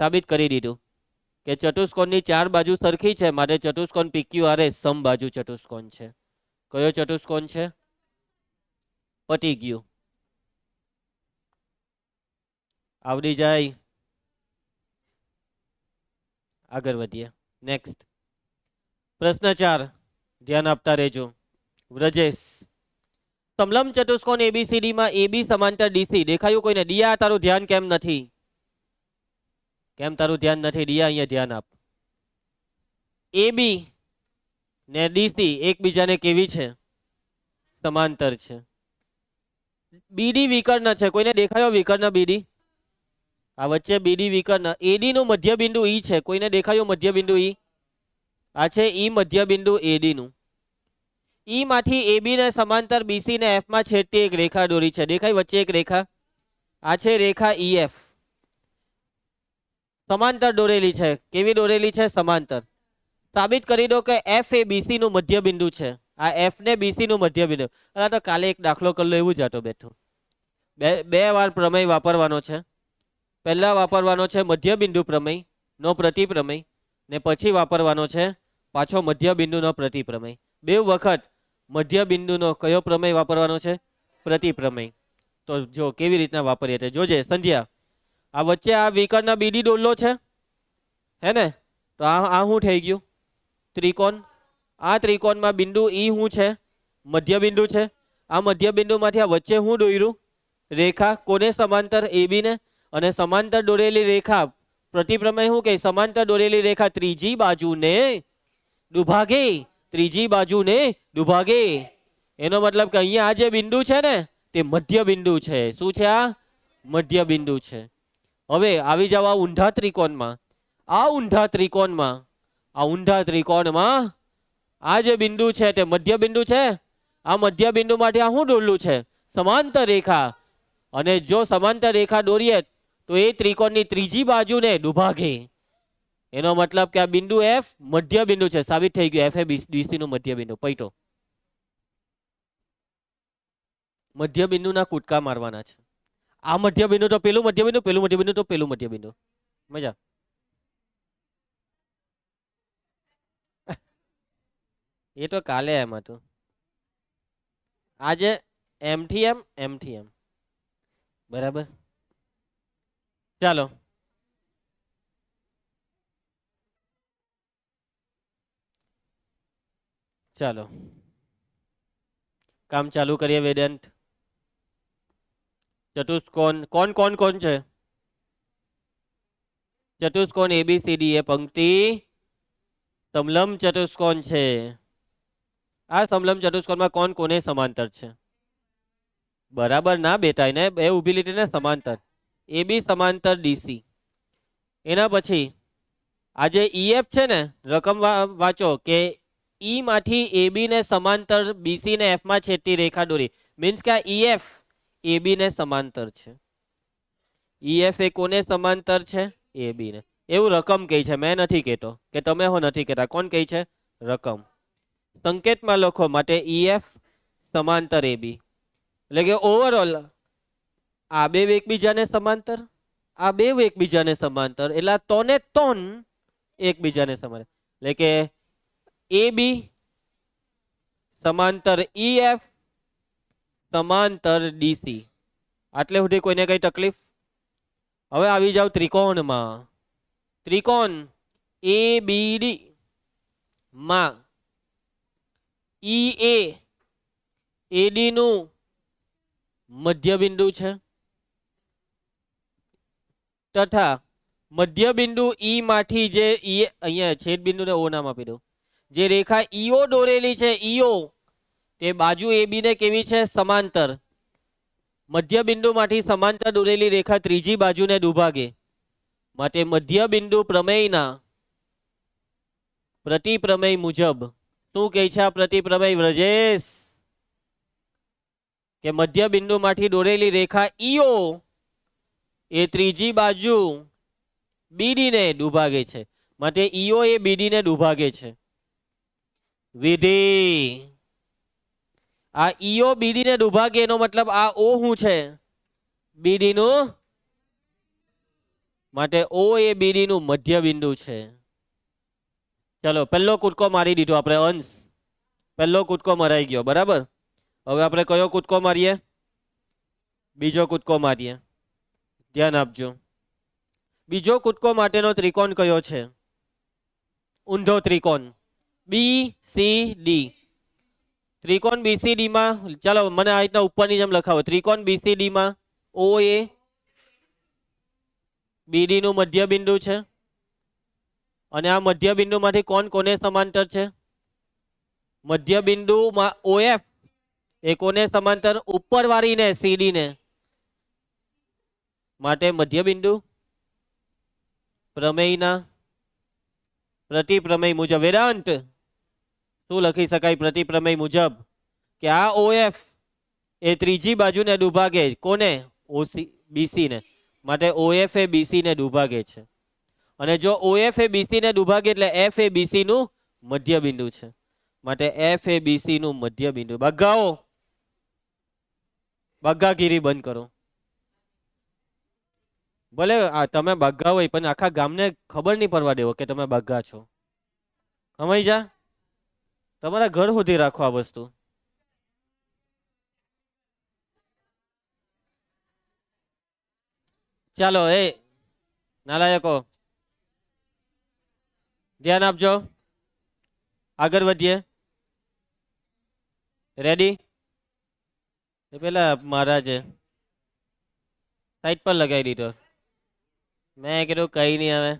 સાબિત કરી દીધું કે ચતુષ્કોણની 4 બાજુ સરખી છે, માટે ચતુષ્કોણ PQRS સમબાજુ ચતુષ્કોણ છે. કયો ચતુષ્કોણ છે? પતી ગયું. આવડી જાય. આગળ વધીએ. નેક્સ્ટ પ્રશ્ન 4, ધ્યાન આપતા રહેજો. વ્રજેશ, સમલંબ ચતુષ્કોણ ABCD માં AB સમાંતર DC દેખાયું કોઈને? દિયા, તારું ધ્યાન કેમ નથી? કેમ તારું ધ્યાન નથી દિયા? અહીંયા ધ્યાન આપ. AB ને ડીસી એકબીજાને કેવી છે? સમાંતર છે. બીડી વિકર્ણ છે. કોઈને દેખાયો વિકર્ણ બીડી? આ વચ્ચે બીડી વિકર્ણ. એડી નું મધ્ય બિંદુ ઈ છે. કોઈને દેખાયું મધ્ય બિંદુ ઈ? આ છે ઈ મધ્ય બિંદુ એડી નું. ઈ માંથી એબી ને સમાંતર બીસી ને એફ માં છેદતી એક રેખા દોરી છે. દેખાય વચ્ચે એક રેખા? આ છે રેખા ઈએફ. સમાંતર દોરેલી છે. કેવી દોરેલી છે? સમાંતર. સાબિત કરી દો કે એફ એ બીસી નું મધ્ય બિંદુ છે. આ એફ ને બીસી નું મધ્ય બિંદુ. અરે તો કાલે એક દાખલો કરી લો એવું જ હતો બેઠો. બે વાર પ્રમેય વાપરવાનો છે. પહેલા વાપરવાનો છે મધ્ય બિંદુ પ્રમેય નો પ્રતિપ્રમેય, ને પછી વાપરવાનો છે પાછો મધ્ય બિંદુ નો પ્રતિપ્રમેય. બે વખત મધ્ય બિંદુનો કયો પ્રમેય વાપરવાનો છે? પ્રતિપ્રમેય. તો જો કેવી રીતના વાપરીએ તે જોજે સંધ્યા. આ વચ્ચે આ વિકર્ણ બીડી દોરલો છે, હે ને? તો આ શું થઈ ગયું? ત્રિકોણ. આ ત્રિકોણમાં બિંદુ ઈ શું છે? મધ્ય બિંદુ છે. આ મધ્ય બિંદુ માંથી આ વચ્ચે શું દોર્યું? રેખા. કોને સમાંતર? એબી ને. અને સમાંતર દોરેલી રેખા પ્રતિપ્રમેય શું કે? સમાંતર દોરેલી રેખા ત્રીજી બાજુને દુભાગે. ત્રીજી બાજુને દુભાગે. એનો મતલબ કે અહીંયા આ જે બિંદુ છે ને તે મધ્ય બિંદુ છે. શું છે? આ મધ્ય બિંદુ છે. હવે આવી જાવ આ ઊંધા ત્રિકોણમાં. આ ઊંધા ત્રિકોણમાં આ જે બિંદુ છે તે મધ્ય બિંદુ છે. આ મધ્ય બિંદુ માટે આ શું દોરેલું છે? સમાંતર રેખા. અને જો સમાંતર રેખા દોરીએ તો એ ત્રિકોણની ત્રીજી બાજુને દુભાગે. એનો મતલબ કે આ બિંદુ એફ મધ્ય બિંદુ છે. સાબિત થઈ ગયું. એફ એ બીસી નું મધ્ય બિંદુ. પૈટો મધ્ય બિંદુના કૂદકા મારવાના છે. આ મધ્ય બિંદુ તો પેલું મધ્ય બિંદુ, પેલું મધ્ય બિંદુ તો પેલું મધ્ય બિંદુ. મજા. એ તો કાલે એમ હતું. આજે એમથી એમ બરાબર. ચાલો ચાલો કામ ચાલુ કરીએ. વેદાંત ચતુષ્કોણ કોણ કોણ કોણ છે? ચતુષ્કોણ એબીસીડી એ પંક્તિ સમલંબ ચતુષ્કોણ છે. આ સમલંબ ચતુષ્કોણમાં કોણ કોને સમાંતર છે? બરાબર ના બેટા, એને બે ઊભી લીટીને સમાંતર. એબી સમાંતર ડીસી. એના પછી આજે ઈએફ છે ને, રકમ વાંચો કે ઈ માંથી એબી ને સમાંતર બીસી ને એફ માં છેદતી રેખા દોરી. મીન્સ કે આ ઈએફ એબી ને સમાંતર છે. ઈએફ એ કોને સમાંતર છે? એબી ને. એવું રકમ કહે છે, મેં નથી કહેતો કે તમે હો નથી કહેતા. કોણ કહે છે? રકમ. સંકેતમાં લખો માટે ઈએફ સમાંતર એબી. એટલે કે ઓવરઓલ આ બે એકબીજાને સમાંતર, આ બે એકબીજાને સમાંતર, એટલે તોને તોન એકબીજાને સમાંતર. એટલે કે એબી સમાંતર ઈએફ સમાંતર ડીસી. આટલે સુધી કોઈને કઈ તકલીફ? હવે આવી જાવ ત્રિકોણમાં. ત્રિકોણ એબીડી માં ઈ એ એડી નું મધ્ય બિંદુ છે, તથા મધ્ય બિંદુ ઈ માંથી જે અહીંયા છેદ બિંદુ ને ઓ નામ આપી દઉં. જે રેખા ઈઓ દોરેલી છે, ઈઓ તે બાજુ એબી ને કેવી છે? સમાંતર. મધ્ય બિંદુ માંથી સમાંતર દોરેલી રેખા ત્રીજી બાજુને દુભાગે. માટે મધ્ય બિંદુ પ્રમેયના પ્રતિપ્રમેય મુજબ શું કહે છે આ પ્રતિપ્રમેય વ્રજેશ? કે મધ્ય બિંદુ માંથી દોરેલી રેખા ઈઓ એ ત્રીજી બાજુ બીડી ને દુભાગે છે. માટે ઈઓ એ બીડી ને દુભાગે છે. વિધિ આ ઈઓ બીડી ને દુભાગે એનો મતલબ આ ઓ શું છે? બીડી નું. માટે ઓ એ બીડી નું મધ્ય બિંદુ છે. ચલો પહેલો કૂદકો મારી દીધો આપણે. અંશ પહેલો કૂદકો મરાઈ ગયો. બરાબર. હવે આપણે કયો કૂદકો મારીએ? બીજો કૂદકો મારીએ. ધ્યાન આપજો. બીજો કૂદકો માટેનો ત્રિકોણ કયો છે? ઊંધો ત્રિકોણ બી સી ડી. ત્રિકોણ બીસીડી માં ચાલો મને આ રીતના ઉપરની જેમ લખાવો. ત્રિકોણ બીસીડી માં ઓ એ બીડી નું મધ્ય બિંદુ છે. અને આ મધ્ય બિંદુ માંથી કોણ કોને સમાંતર છે? મધ્ય બિંદુમાં OF એ કોને સમાંતર? ઉપરવાળીને CD ને. માટે મધ્ય બિંદુ પ્રમેયના પ્રતિપ્રમેય મુજબ વેદાંત શું લખી શકાય પ્રતિપ્રમેય મુજબ? કે આ OF એ ત્રીજી બાજુને દુભાગે. કોને? BC ને. માટે OF એ BC ને દુભાગે છે. અને જો OF એ BC ને દુભાગે એટલે F એ BC નું મધ્ય બિંદુ છે. માટે F એ BC નું મધ્ય બિંદુ. બગાઓ, બગાગીરી બંધ કરો. ભલે તમે બગા હોય પણ આખા ગામને ખબર નહીં પડવા દેવો કે તમે બગા છો. સમજ જા, તમારા ઘર સુધી રાખો આ વસ્તુ. ચાલો એ નાલાયકો ધ્યાન આપજો, આગળ વધીએ. રેડી? એ પેલા મહારાજે સાઈડ પર લગાવી દીધો. મેં કીધું કઈ નહીં, હવે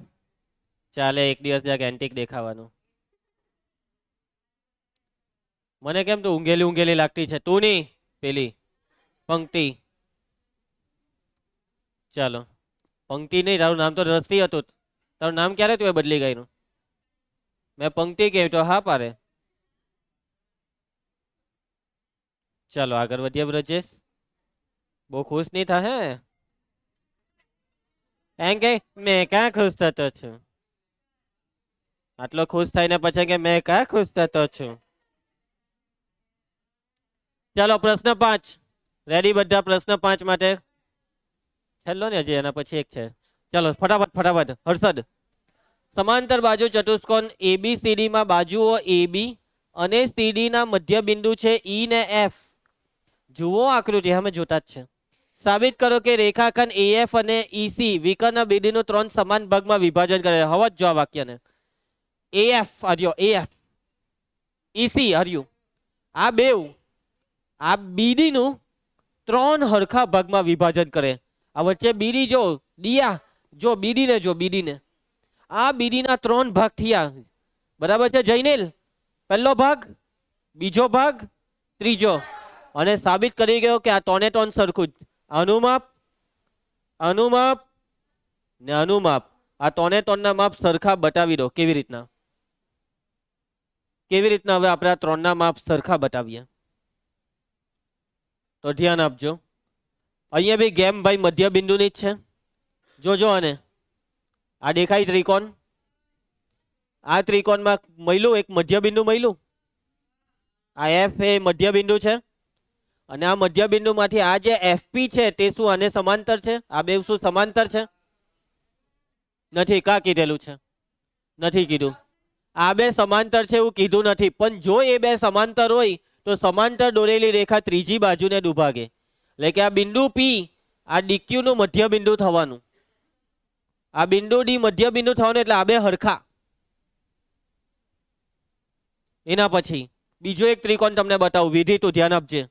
ચાલે એક દિવસ જ્યાં એન્ટિક દેખાવાનું. મને કેમ તું ઊંઘેલી ઊંઘેલી લાગતી છે? તું નહીં, પેલી પંક્તિ. ચાલો પંક્તિ નહીં, તારું નામ તો રસ્તી હતું. તારું નામ ક્યારે તું એ બદલી ગયું? મેં પંક્તિ કહ્યું તો હા પારે. ચાલો આગળ વધીએ. બ્રજેશ બહુ ખુશ નહીં થાય એમ કે મેં ક્યાં ખુશ થતો છું? આટલો ખુશ થઈને પછી કે મેં ક્યાં ખુશ થતો છું? ચાલો પ્રશ્ન 5. રેડી બધા? પ્રશ્ન 5 માટે છેલ્લો ને હજી, એના પછી એક છે. ચાલો ફટાફટ. હર્ષદ, સમાંતર બાજુ ચતુષ્કોણ ABCD માં બાજુઓ AB અને CD ના મધ્ય બિંદુ છે E ને F. જુઓ આકૃતિ, અમે જોતા જ છે. સાબિત કરો કે રેખાખંડ AF અને EC વિકર્ણ BD નું 3 સમાન ભાગમાં વિભાજન કરે. હવે જો આ વાક્યને AF હર્યો, AF EC હર્યું, આ બેવ આ BD નું 3 હરખા ભાગમાં વિભાજન કરે. આ વચ્ચે BD જો દિયા, જો BD ને, જો BD ને. આ BD ના 3 ભાગ થયા. બરાબર છે જૈનેલ? પહેલો ભાગ, બીજો ભાગ, ત્રીજો. અને સાબિત કરી ગયો કે આ 3 3 સરખું જ. અનુમાપ, અનુમાપ ને અનુમાપ, આ 3 3 ના માપ સરખા બતાવી દો. કેવી રીતના? કેવી રીતના હવે આપણે આ 3 ના માપ સરખા બતાવીએ? તો ધ્યાન આપજો. અહીંયા બી ગેમ ભાઈ મધ્ય બિંદુની જ છે. જોજો આને, આ દેખાય ત્રિકોણ? આ ત્રિકોણમાં મળ્યું એક મધ્ય બિંદુ મળ્યું. આ F એ મધ્ય બિંદુ છે. અને આ મધ્ય બિંદુમાંથી આ જે FP છે તે શું આને સમાંતર છે? આ બે શું સમાંતર છે? નથી. કા કીધેલું છે? નથી કીધું. આ બે સમાંતર છે એવું કીધું નથી. પણ જો એ બે સમાંતર હોય તો સમાંતર દોરેલી રેખા ત્રીજી બાજુને દુભાગે. એટલે કે આ બિંદુ P આ DQ નું મધ્ય બિંદુ થવાનું. આ બિંદુ D મધ્ય બિંદુ થવાનું. એટલે આ બે હરખા. એના પછી બીજો એક ત્રિકોણ તમને બતાવું. વિધિ તું ધ્યાન આપજે,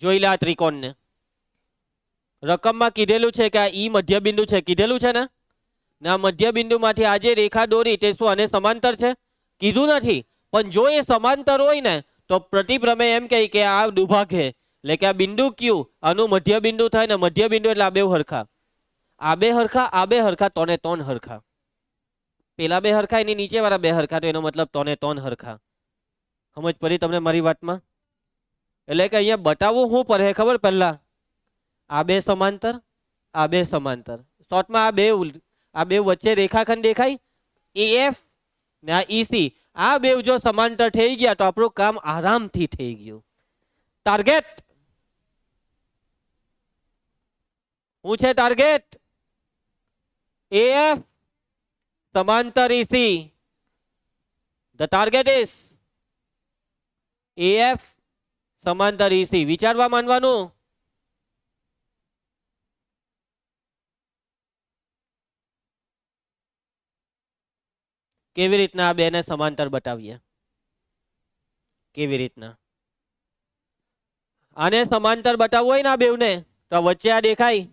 જોઈ લે આ ત્રિકોણને. રકમમાં કીધેલું છે કે આ E મધ્ય બિંદુ છે, કીધેલું છે ને? આ મધ્ય બિંદુમાંથી આ જે રેખા દોરી તે શું આને સમાંતર છે? કીધું નથી. પણ જો એ સમાંતર હોય ને તો પ્રતિપ્રમેય એમ કહે કે આ દુભાગે. એટલે કે આ બિંદુ Q આનું મધ્ય બિંદુ થાય ને મધ્ય બિંદુ એટલે આ બે હરખા. આ બે હરખા, આ બે હરખા, 3 3 હરખા. પેલા બે હરખા, એની નીચે વાળા બે હરખા, તો એનો મતલબ 3 3 હરખા. સમજ પડી તમને મારી વાતમાં? એટલે કે અહીંયા બતાવવું શું પડે ખબર? પહેલા આ બે સમાંતર, આ બે સમાંતર. શોર્ટમાં આ બે વચ્ચે રેખાખંડ દેખાય AF ને આ EC. આ બે જો સમાંતર થઈ ગયા તો આપણું કામ આરામથી થઈ ગયું. ટાર્ગેટ શું છે? ટાર્ગેટ AF સમાંતર EC. The target is AF સમાંતર EC. વિચારવા માંડવાનું. કેવી રીતના આ બેને સમાંતર બતાવીએ? કેવી રીતના આને સમાંતર બતાવવું હોય ને આ બેવને, તો વચ્ચે આ દેખાય,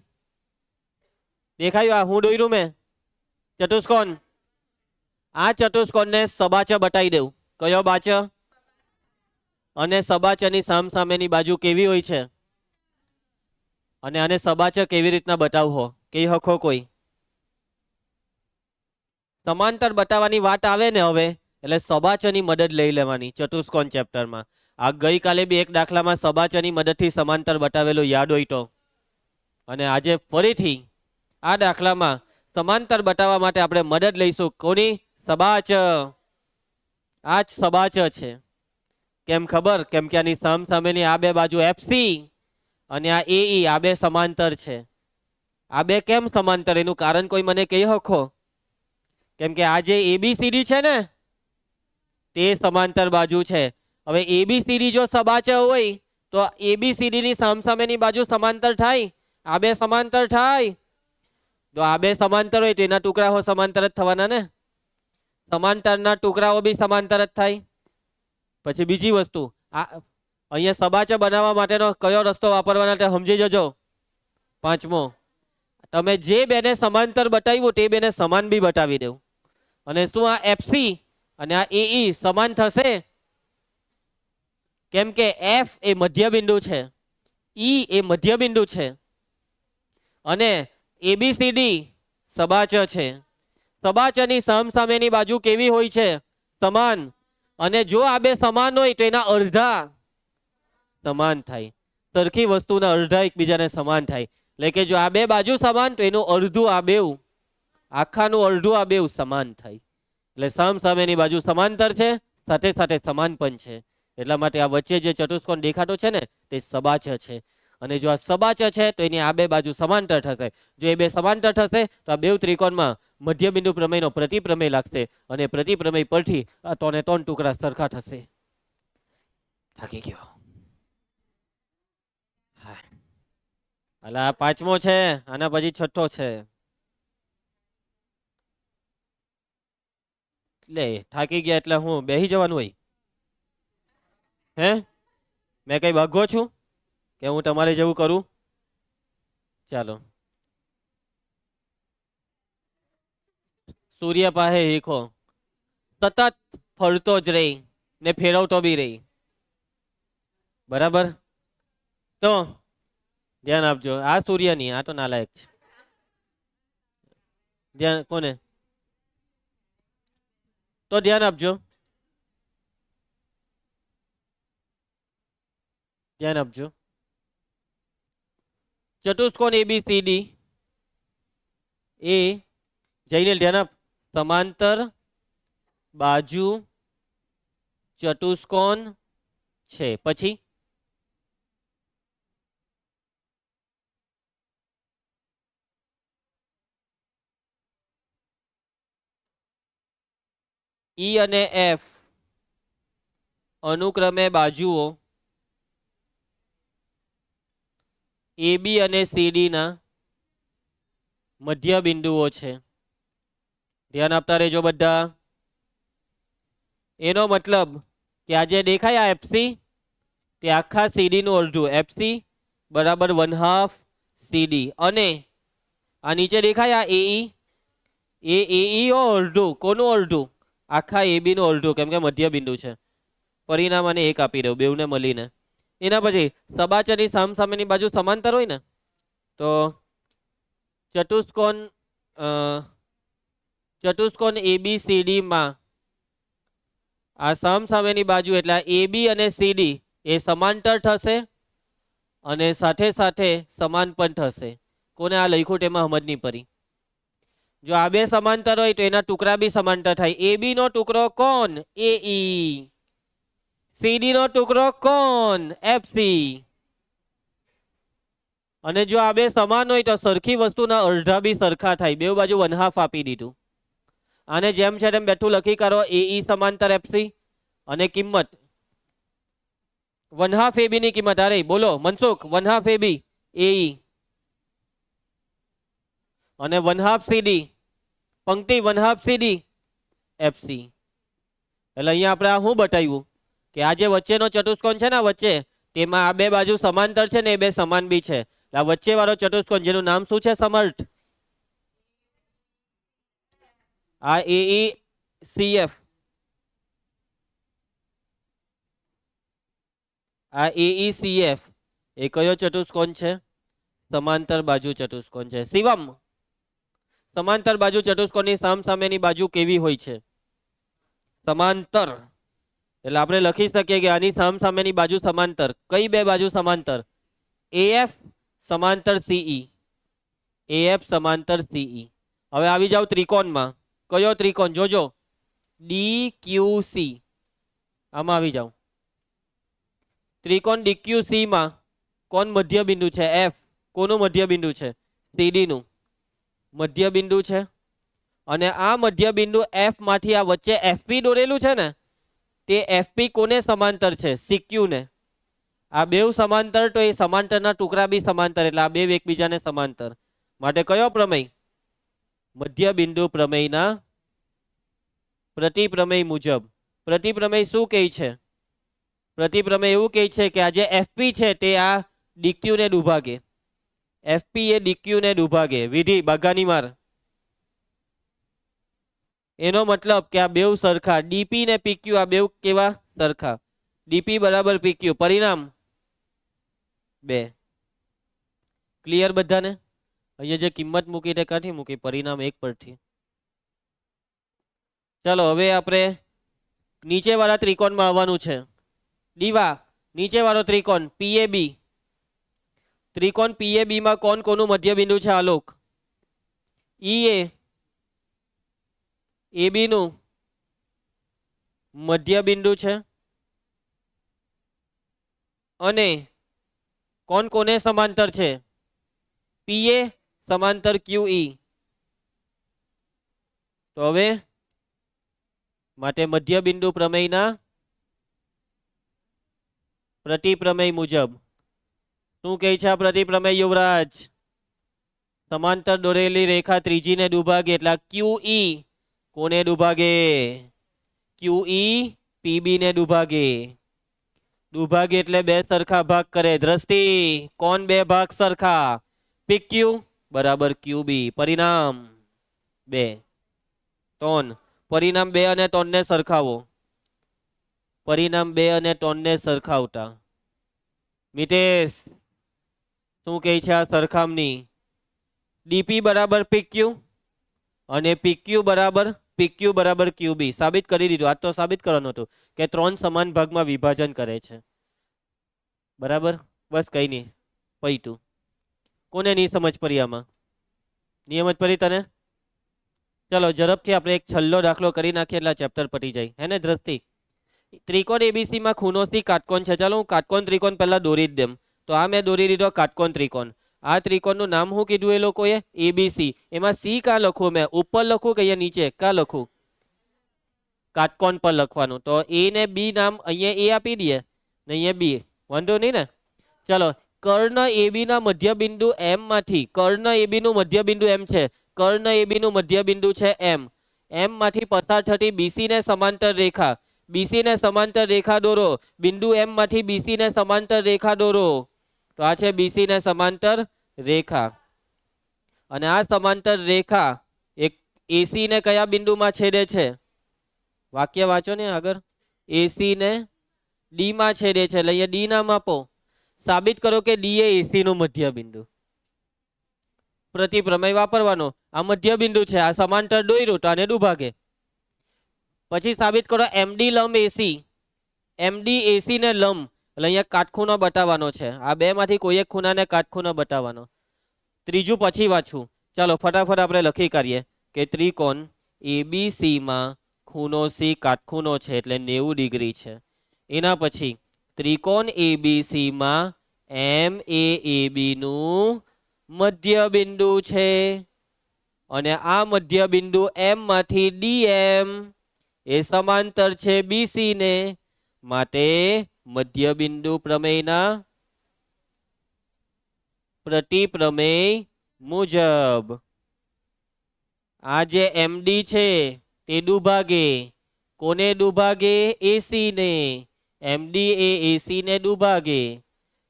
દેખાયું? આ હું દોર્યું મેં ચતુષ્કોણ. આ ચતુષ્કોણને સબાચ બતાવી દઉં. કયો બાચ? અને સબાચરની સામસામેની બાજુ કેવી હોય છે? અને આને સબાચર કેવી રીતના બતાવવો કહી હકો કોઈ? સમાંતર બતાવવાની વાત આવે ને હવે એટલે સબાચરની મદદ લઈ લેવાની ચતુષ્કોણ ચેપ્ટરમાં. આ ગઈકાલે બી એક દાખલામાં સબાચરની મદદથી સમાંતર બતાવેલું યાદ હોય તો. અને આજે ફરીથી આ દાખલામાં સમાંતર બતાવવા માટે આપણે મદદ લઈશું કોની? સબાચ. આ જ સબાચ છે. કેમ ખબર? કેમ કે આની સામસામેની આ બે બાજુ એફસી અને આ એઈ આ બે સમાંતર છે. આ બે કેમ સમાંતર એનું કારણ કોઈ મને કહી હકો? કેમ કે આ જે એબીસીડી છે ને તે સમાંતર બાજુ છે. હવે એબીસીડી જો સબાચ હોય તો એબીસીડી ની સામસામેની બાજુ સમાંતર થાય. આ બે સમાંતર થાય. તો આ બે સમાંતર હોય તો એના ટુકડાઓ સમાંતર જ થવાના ને. સમાંતરના ટુકડાઓ બી સમાંતર જ થાય. પછી બીજી વસ્તુ આ અહીંયા સબાચ બનાવવા માટેનો કયો રસ્તો વાપરવાનો તે સમજી જજો. પાંચમો, તમે જે બેને સમાંતર બતાવ્યું તે બેને સમાન બી બતાવી દેવું. અને શું આ એફસી અને આ એઈ સમાન થશે? કેમ કે એફ એ મધ્ય બિંદુ છે, ઈ એ મધ્ય બિંદુ છે અને એબીસીડી સબાચ છે. સબાચની સામસામેની બાજુ કેવી હોય છે? સમાન. અને જો આ બે સમાન હોય તો એના અડધા સમાન થાય. સરખી વસ્તુના અડધા એકબીજાને સમાન થાય. એટલે કે જો આ બે બાજુ સમાન તો એનું અડધું આ બેઉ, આખાનું અડધું આ બેઉ સમાન થાય. એટલે સામસામેની બાજુ સમાંતર છે, સાથે સાથે સમાન પણ છે. એટલા માટે આ વચ્ચે જે ચતુષ્કોણ દેખાતો છે ને તે સબાચ છે. અને જો આ સબાચ છે તો એની આ બે બાજુ સમાંતર થશે. જો એ બે સમાંતર થશે તો આ બે ત્રિકોણમાં મધ્યબિંદુ પ્રમેયનો પ્રતિપ્રમેય લાગશે અને પ્રતિપ્રમેય પરથી આ ત્રણે ત્રણ ટુકડા સરખા થશે. થાકી ગયો. એટલે આ પાંચમો છે, આના પછી છઠ્ઠો છે. એટલે થાકી ગયા એટલે હું બેસી જવાનું હોય? હે, મેં કઈ ભાગો છું કે હું તમારે જેવું કરું? ચાલો. સૂર્ય પાસે હીખો સતત ફરતો જ રહી ને ફેરવતો બી રહી. બરાબર? તો ધ્યાન આપજો. આ સૂર્ય ની, આ તો નાલાયક છે. ધ્યાન કોને? તો ધ્યાન આપજો. ધ્યાન આપજો. ચતુષ્કોણ એબીસીડી એ જઈને ધ્યાન આપ. સમાંતર બાજુ ચતુષ્કોણ છે. પછી ઈ અને એફ અનુક્રમે બાજુઓ AB અને CD ના મધ્ય બિંદુઓ છે. ધ્યાન આપતા રહેજો બધા. એનો મતલબ કે આ જે દેખાય આ એફસી તે આખા CD નું અડધું. એફસી બરાબર 1/2 CD. અને આ નીચે દેખાય આ AE એ AE અડધું. કોનું અડધું? આખા AB નું અડધું, કેમ કે મધ્ય બિંદુ છે. પરિણામ અને એક આપી દઉં બેઉને મળીને. એના પછી સબાચરની સામસામેની બાજુ સમાંતર હોય ને તો ચતુષ્કોણ ABCD માં આ સામસામેની બાજુ એટલે AB અને CD એ સમાંતર થશે અને સાથે સાથે સમાન પણ થશે. કોને આ લખ્યું તેમાં સમજ નહીં પડી. જો આ બે સમાંતર હોય તો એના ટુકડા બી સમાંતર થાય. AB નો ટુકડો કોણ? AE. CD નો ટુકડો કોણ? FC. અને જો આ બે સમાન હોય તો સરખી વસ્તુના અડધા બી સરખા થાય. બે બાજુ 1/2 આપી દીધું. આને જેમ છે તેમ બેઠું લખી કાઢો. AE સમાંતર FC અને કિંમત 1/2 AB ની કિંમત આ રહી. બોલો મનસુખ, 1/2 AB AE અને 1/2 CD પંક્તિ 1/2 CD FC. એટલે અહીંયા આપણે આ શું બતાવ્યું કે આ જે વચ્ચેનો ચતુષ્કોણ છે ને વચ્ચે તેમાં આ બે બાજુ સમાંતર છે ને એ બે સમાન બી છે. આ વચ્ચે વાળો ચતુષ્કોણ જેનું નામ શું છે? સમર્થ. આ AECF આ AECF એ કયો ચતુષ્કોણ છે? સમાંતર બાજુ ચતુષ્કોણ છે. શિવમ, સમાંતર બાજુ ચતુષ્કોણની સામસામેની બાજુ કેવી હોય છે? સમાંતર. એટલે આપણે લખી શકીએ કે આની સામસામેની બાજુ સમાંતર. કઈ બે બાજુ સમાંતર? AF સમાંતર CE. AF સમાંતર CE. હવે આવી જાવ ત્રિકોણમાં. કયો ત્રિકોણ? જોજો, DQC. આમાં આવી જાવ. ત્રિકોણ DQC માં કોણ મધ્ય બિંદુ છે? F. કોનું મધ્ય બિંદુ છે? CD નું મધ્ય બિંદુ છે. અને આ મધ્ય બિંદુ F માંથી આ વચ્ચે FP દોરેલું છે ને, તે FP કોને સમાંતર છે? CQ ને. આ બેવ સમાંતર તો એ સમાંતરના ટુકડા બી સમાંતર, એટલે આ બે એકબીજાને સમાંતર. માટે કયો પ્રમેય? મધ્ય બિંદુ પ્રમેયના પ્રતિપ્રમેય મુજબ. પ્રતિપ્રમેય શું કહે છે? પ્રતિપ્રમેય એવું કહે છે કે આ જે FP છે તે આ DQ ને દુભાગે. FP એ DQ ને દુભાગે. વિધિ બાગાની માર. એનો મતલબ કે આ બેવ સરખા, DP ને PQ આ બેવ કેવા? સરખા. DP બરાબર PQ. પરિણામ 2. ક્લિયર બધાને? અહીંયા જે કિંમત મૂકી તે ક્યાંથી મૂકી? પરિણામ 1 પરથી. ચાલો હવે આપણે નીચે વાળા ત્રિકોણમાં આવવાનું છે. દીવા નીચે વાળો ત્રિકોણ PAB. ત્રિકોણ PAB માં કોણ કોનું મધ્ય બિંદુ છે? આલોક. EA AB નું મધ્ય બિંદુ છે. અને કોણ કોને સમાંતર છે? PA સમાંતર QE. તો હવે માટે મધ્ય બિંદુ પ્રમેયના પ્રતિપ્રમેય મુજબ શું કહે છે આ પ્રતિપ્રમેય? યુવરાજ, સમાંતર દોરેલી રેખા ત્રીજીને દુભાગે એટલે QE કોને દુભાગે? QE PB ને દુભાગે. દુભાગે એટલે બે સરખા ભાગ કરે. દ્રષ્ટિ કોણ બે ભાગ સરખા? PQ બરાબર QB. પરિણામ 2. 3. પરિણામ 2 અને 3 ને સરખાવો. પરિણામ 2 અને 3 ને સરખાવતા મિતેશ શું કહે છે આ સરખામણી? DP બરાબર PQ અને PQ બરાબર QB. સાબિત કરી દીધું. આજ તો સાબિત કરવાનું હતું કે 3 સમાન ભાગમાં વિભાજન કરે છે. બરાબર, બસ કઈ નહીં. પૈતું કોને નહીં સમજ પડી આમાં? નિયમ જ પડી તને? ચલો ઝડપથી આપણે એક છેલ્લો દાખલો કરી નાખીએ એટલે ચેપ્ટર પતી જાય. હે ને દ્રષ્ટિ? ત્રિકોણ ABC માં ખૂણો C કાટકોણ છે. ચાલો હું કાટકોણ ત્રિકોણ પહેલા દોરી જ દેમ. તો આ મેં દોરી દીધો કાટકોણ ત્રિકોણ. આ ત્રિકોણનું નામ શું કીધું એ લોકોએ? ABC. એમાં C કા લખું? મેં ઉપર લખું કે અહીંયા નીચે? કા લખું? કાટકોણ પર લખવાનું. તો A ને B નામ અહીંયા A આપી દઈએ ને અહીંયા B. વાંધો નહીં ને? ચલો કર્ણ AB ના મધ્ય બિંદુ M માંથી, કર્ણ AB નું મધ્ય બિંદુ M છે. કર્ણ AB નું મધ્ય બિંદુ છે M. M માંથી પસાર થતી BC ને સમાંતર રેખા. BC ને સમાંતર રેખા દોરો. બિંદુ M માંથી BC ને સમાંતર રેખા દોરો. તો આ છે BC ને સમાંતર રેખા. અને આ સમાંતર રેખા એક AC ને કયા બિંદુમાં છેદે છે? વાક્ય વાંચો ને આગળ. AC ને D માં છેદે છે. એટલે અહીંયા D નામ આપો. સાબિત કરો કે D એ AC નું મધ્ય બિંદુ. પ્રતિપ્રમેય વાપરવાનો. આ મધ્ય બિંદુ છે, આ સમાંતર દોર્યું તો આને દુભાગે. પછી સાબિત કરો MD લંબ AC. MD AC ને લંબ. એટલે અહીંયા કાટખૂણો બતાવવાનો છે. આ બે માંથી કોઈ એક ખૂણાને કાટખૂણો બતાવવાનો. ત્રીજું પછી વાંચું. ચાલો ફટાફટ આપણે લખી કાઢીએ કે ત્રિકોણ ABC માં ખૂણો C કાટખૂણો છે એટલે 90 ડિગ્રી છે. એના પછી ત્રિકોણ ABC માં MAAB નું મધ્ય બિંદુ છે. અને આ મધ્ય બિંદુ M માંથી DM એ સમાંતર છે BC ને. માટે મધ્ય બિંદુ પ્રમેયના પ્રતિપ્રમેય મુજબ આ જે MD છે તે દુભાગે. કોને દુભાગે? AC ને. MD એ AC ને દુભાગે.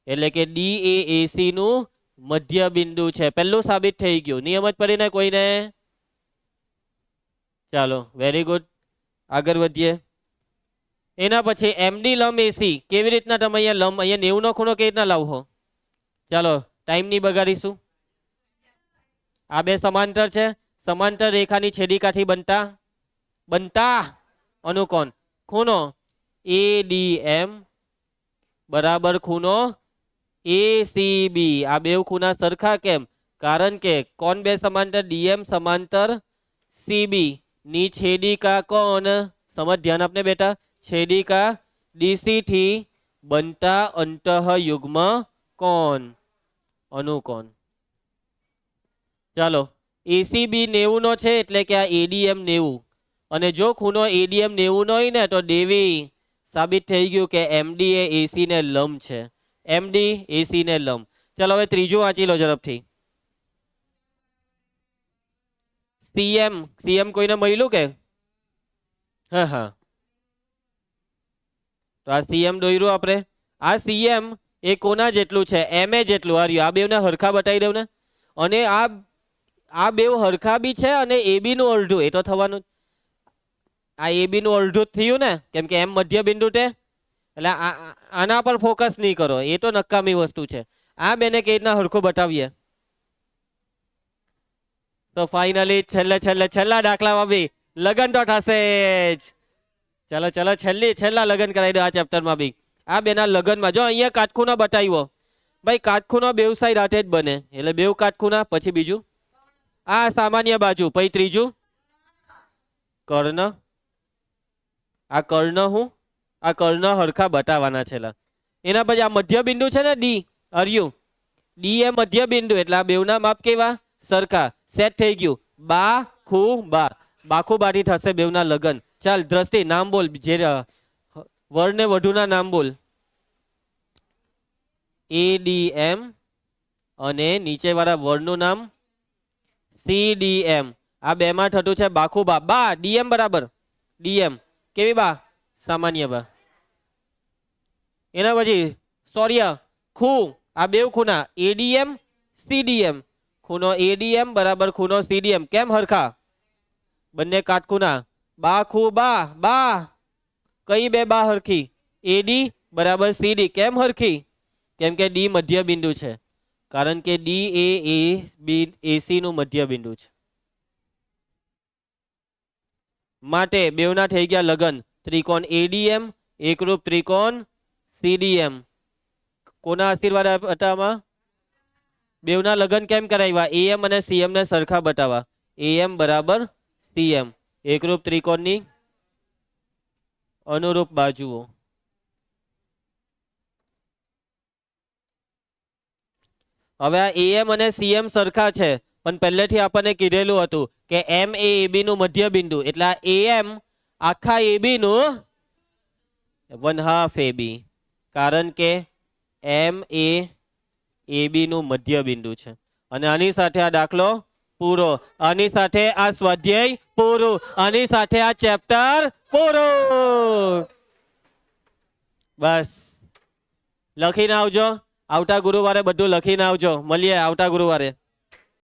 એટલે કે D એ AC નું મધ્ય બિંદુ છે. પહેલું સાબિત થઈ ગયું. નિયમ જ પડીને કોઈને? ચાલો વેરી ગુડ, આગળ વધીએ. એના પછી એમડી લંબ એસી કેવી રીતના તમે અહીંયા લંબ અહીંયા 90 નો ખૂણો કેવી રીતના લાવવો? ચાલો ટાઈમ નહીં બગાડીશું. આ બે સમાંતર છે. સમાંતર રેખાની છેદીકાથી બનતા અનુકોણ ખૂણો ADM બરાબર ખૂણો ACB. આ બે ખૂણા સરખા કેમ? કારણ કે કોણ બે સમાંતર DM સમાંતર CB ની છેદિકા કોણ? સમજ ધ્યાન આપને બેટા. છેદિકા DC થી બનતા અંતઃયુગ્મ કોણ અનુકોણ. ચાલો ACB 90 નો છે એટલે કે આ ADM 90 અને જો ખૂણો ADM 90 નો હોય ને તો દેવી સાબિત થઈ ગયું કે MD એ AC ને લંબ છે. MD AC ને લંબ. ચાલો હવે ત્રીજું વાંચી લો ઝડપથી. CM કોઈને મળ્યું કે? હા તો આ CM દોર્યું આપણે. આ CM એ કોના જેટલું છે? MA જેટલું. આ બેવને હરખા બતાવી દઉં ને. અને આ બેવ હરખા બી છે અને AB નું અડધું એ તો થવાનું. આ AB નું અડધું જ થયું ને કેમ કે M મધ્ય બિંદુ તે. એટલે આના પર ફોકસ નહીં કરો, એ તો નકામી વસ્તુ છે. આ બેને કેવી રીતના હરખું બતાવીએ? તો ફાઇનલી છેલ્લા દાખલામાં બી લગન તો થશે જ. ચલો છેલ્લા લગન કરાવી દો આ ચેપ્ટરમાં બી. આ બેના લગનમાં જો અહીંયા કાટખૂણા બતાવ્યો. ભાઈ કાટખૂણા બેવ સાઈડ હાથે જ બને એટલે બેવ કાટખૂણા. પછી બીજું આ સામાન્ય બાજુ. પછી ત્રીજું કર્ણ. આ કર્ણ હું આ કર્ણ હરખા બતાવવાના છેલ્લા. એના પછી આ મધ્ય બિંદુ છે ને ડી અર્યું. ડી એ મધ્ય બિંદુ એટલે આ બેવના માપ કેવા? સરખા. સેટ થઈ ગયું. બાખુબાથી થશે બેવના લગન. ચાલ દ્રષ્ટિ નામ બોલ. જે વર ને વધુના નામ બોલ. ADM અને નીચે વાળા વરનું નામ CDM. આ બે માં થતું છે બાખુબા. બા DM બરાબર. DM કેવી બા? સામાન્ય બા. એના પછી સૌર્ય ખૂ. આ બેવ ખૂણા ADM CDM. ખૂણો ADM બરાબર ખૂણો CDM. કેમ હરખા? બંને કાટખૂણા. બા કઈ બે બા હરખી? AD બરાબર CD. કેમ હરખી? કેમ કે D મધ્ય બિંદુ છે. કારણ કે D એ AC નું મધ્ય બિંદુ છે. માટે બેવના થઈ ગયા લગન. ત્રિકોણ ADM એકરૂપ ત્રિકોણ CDM. કોના આશીર્વાદ હતા આમાં? બેવના લગન કેમ કરાવ્યા? AM અને CM ને સરખા બતાવવા. AM બરાબર CM એકરૂપ ત્રિકોણની અનુરૂપ બાજુઓ. હવે આ AM અને CM સરખા છે પણ પહેલેથી આપણને કીધેલું હતું કે M એ AB નું મધ્ય બિંદુ એટલે આ AM આખા AB નું 1/2 AB. કારણ કે M એ AB નું મધ્ય બિંદુ છે. અને આની સાથે આ દાખલો પૂરો. આની સાથે આ સ્વાધ્યાય પૂરું. આની સાથે આ ચેપ્ટર પૂરું. બસ લખીને આવજો. આવતા ગુરુવારે બધું લખીને આવજો. મળીએ આવતા ગુરુવારે.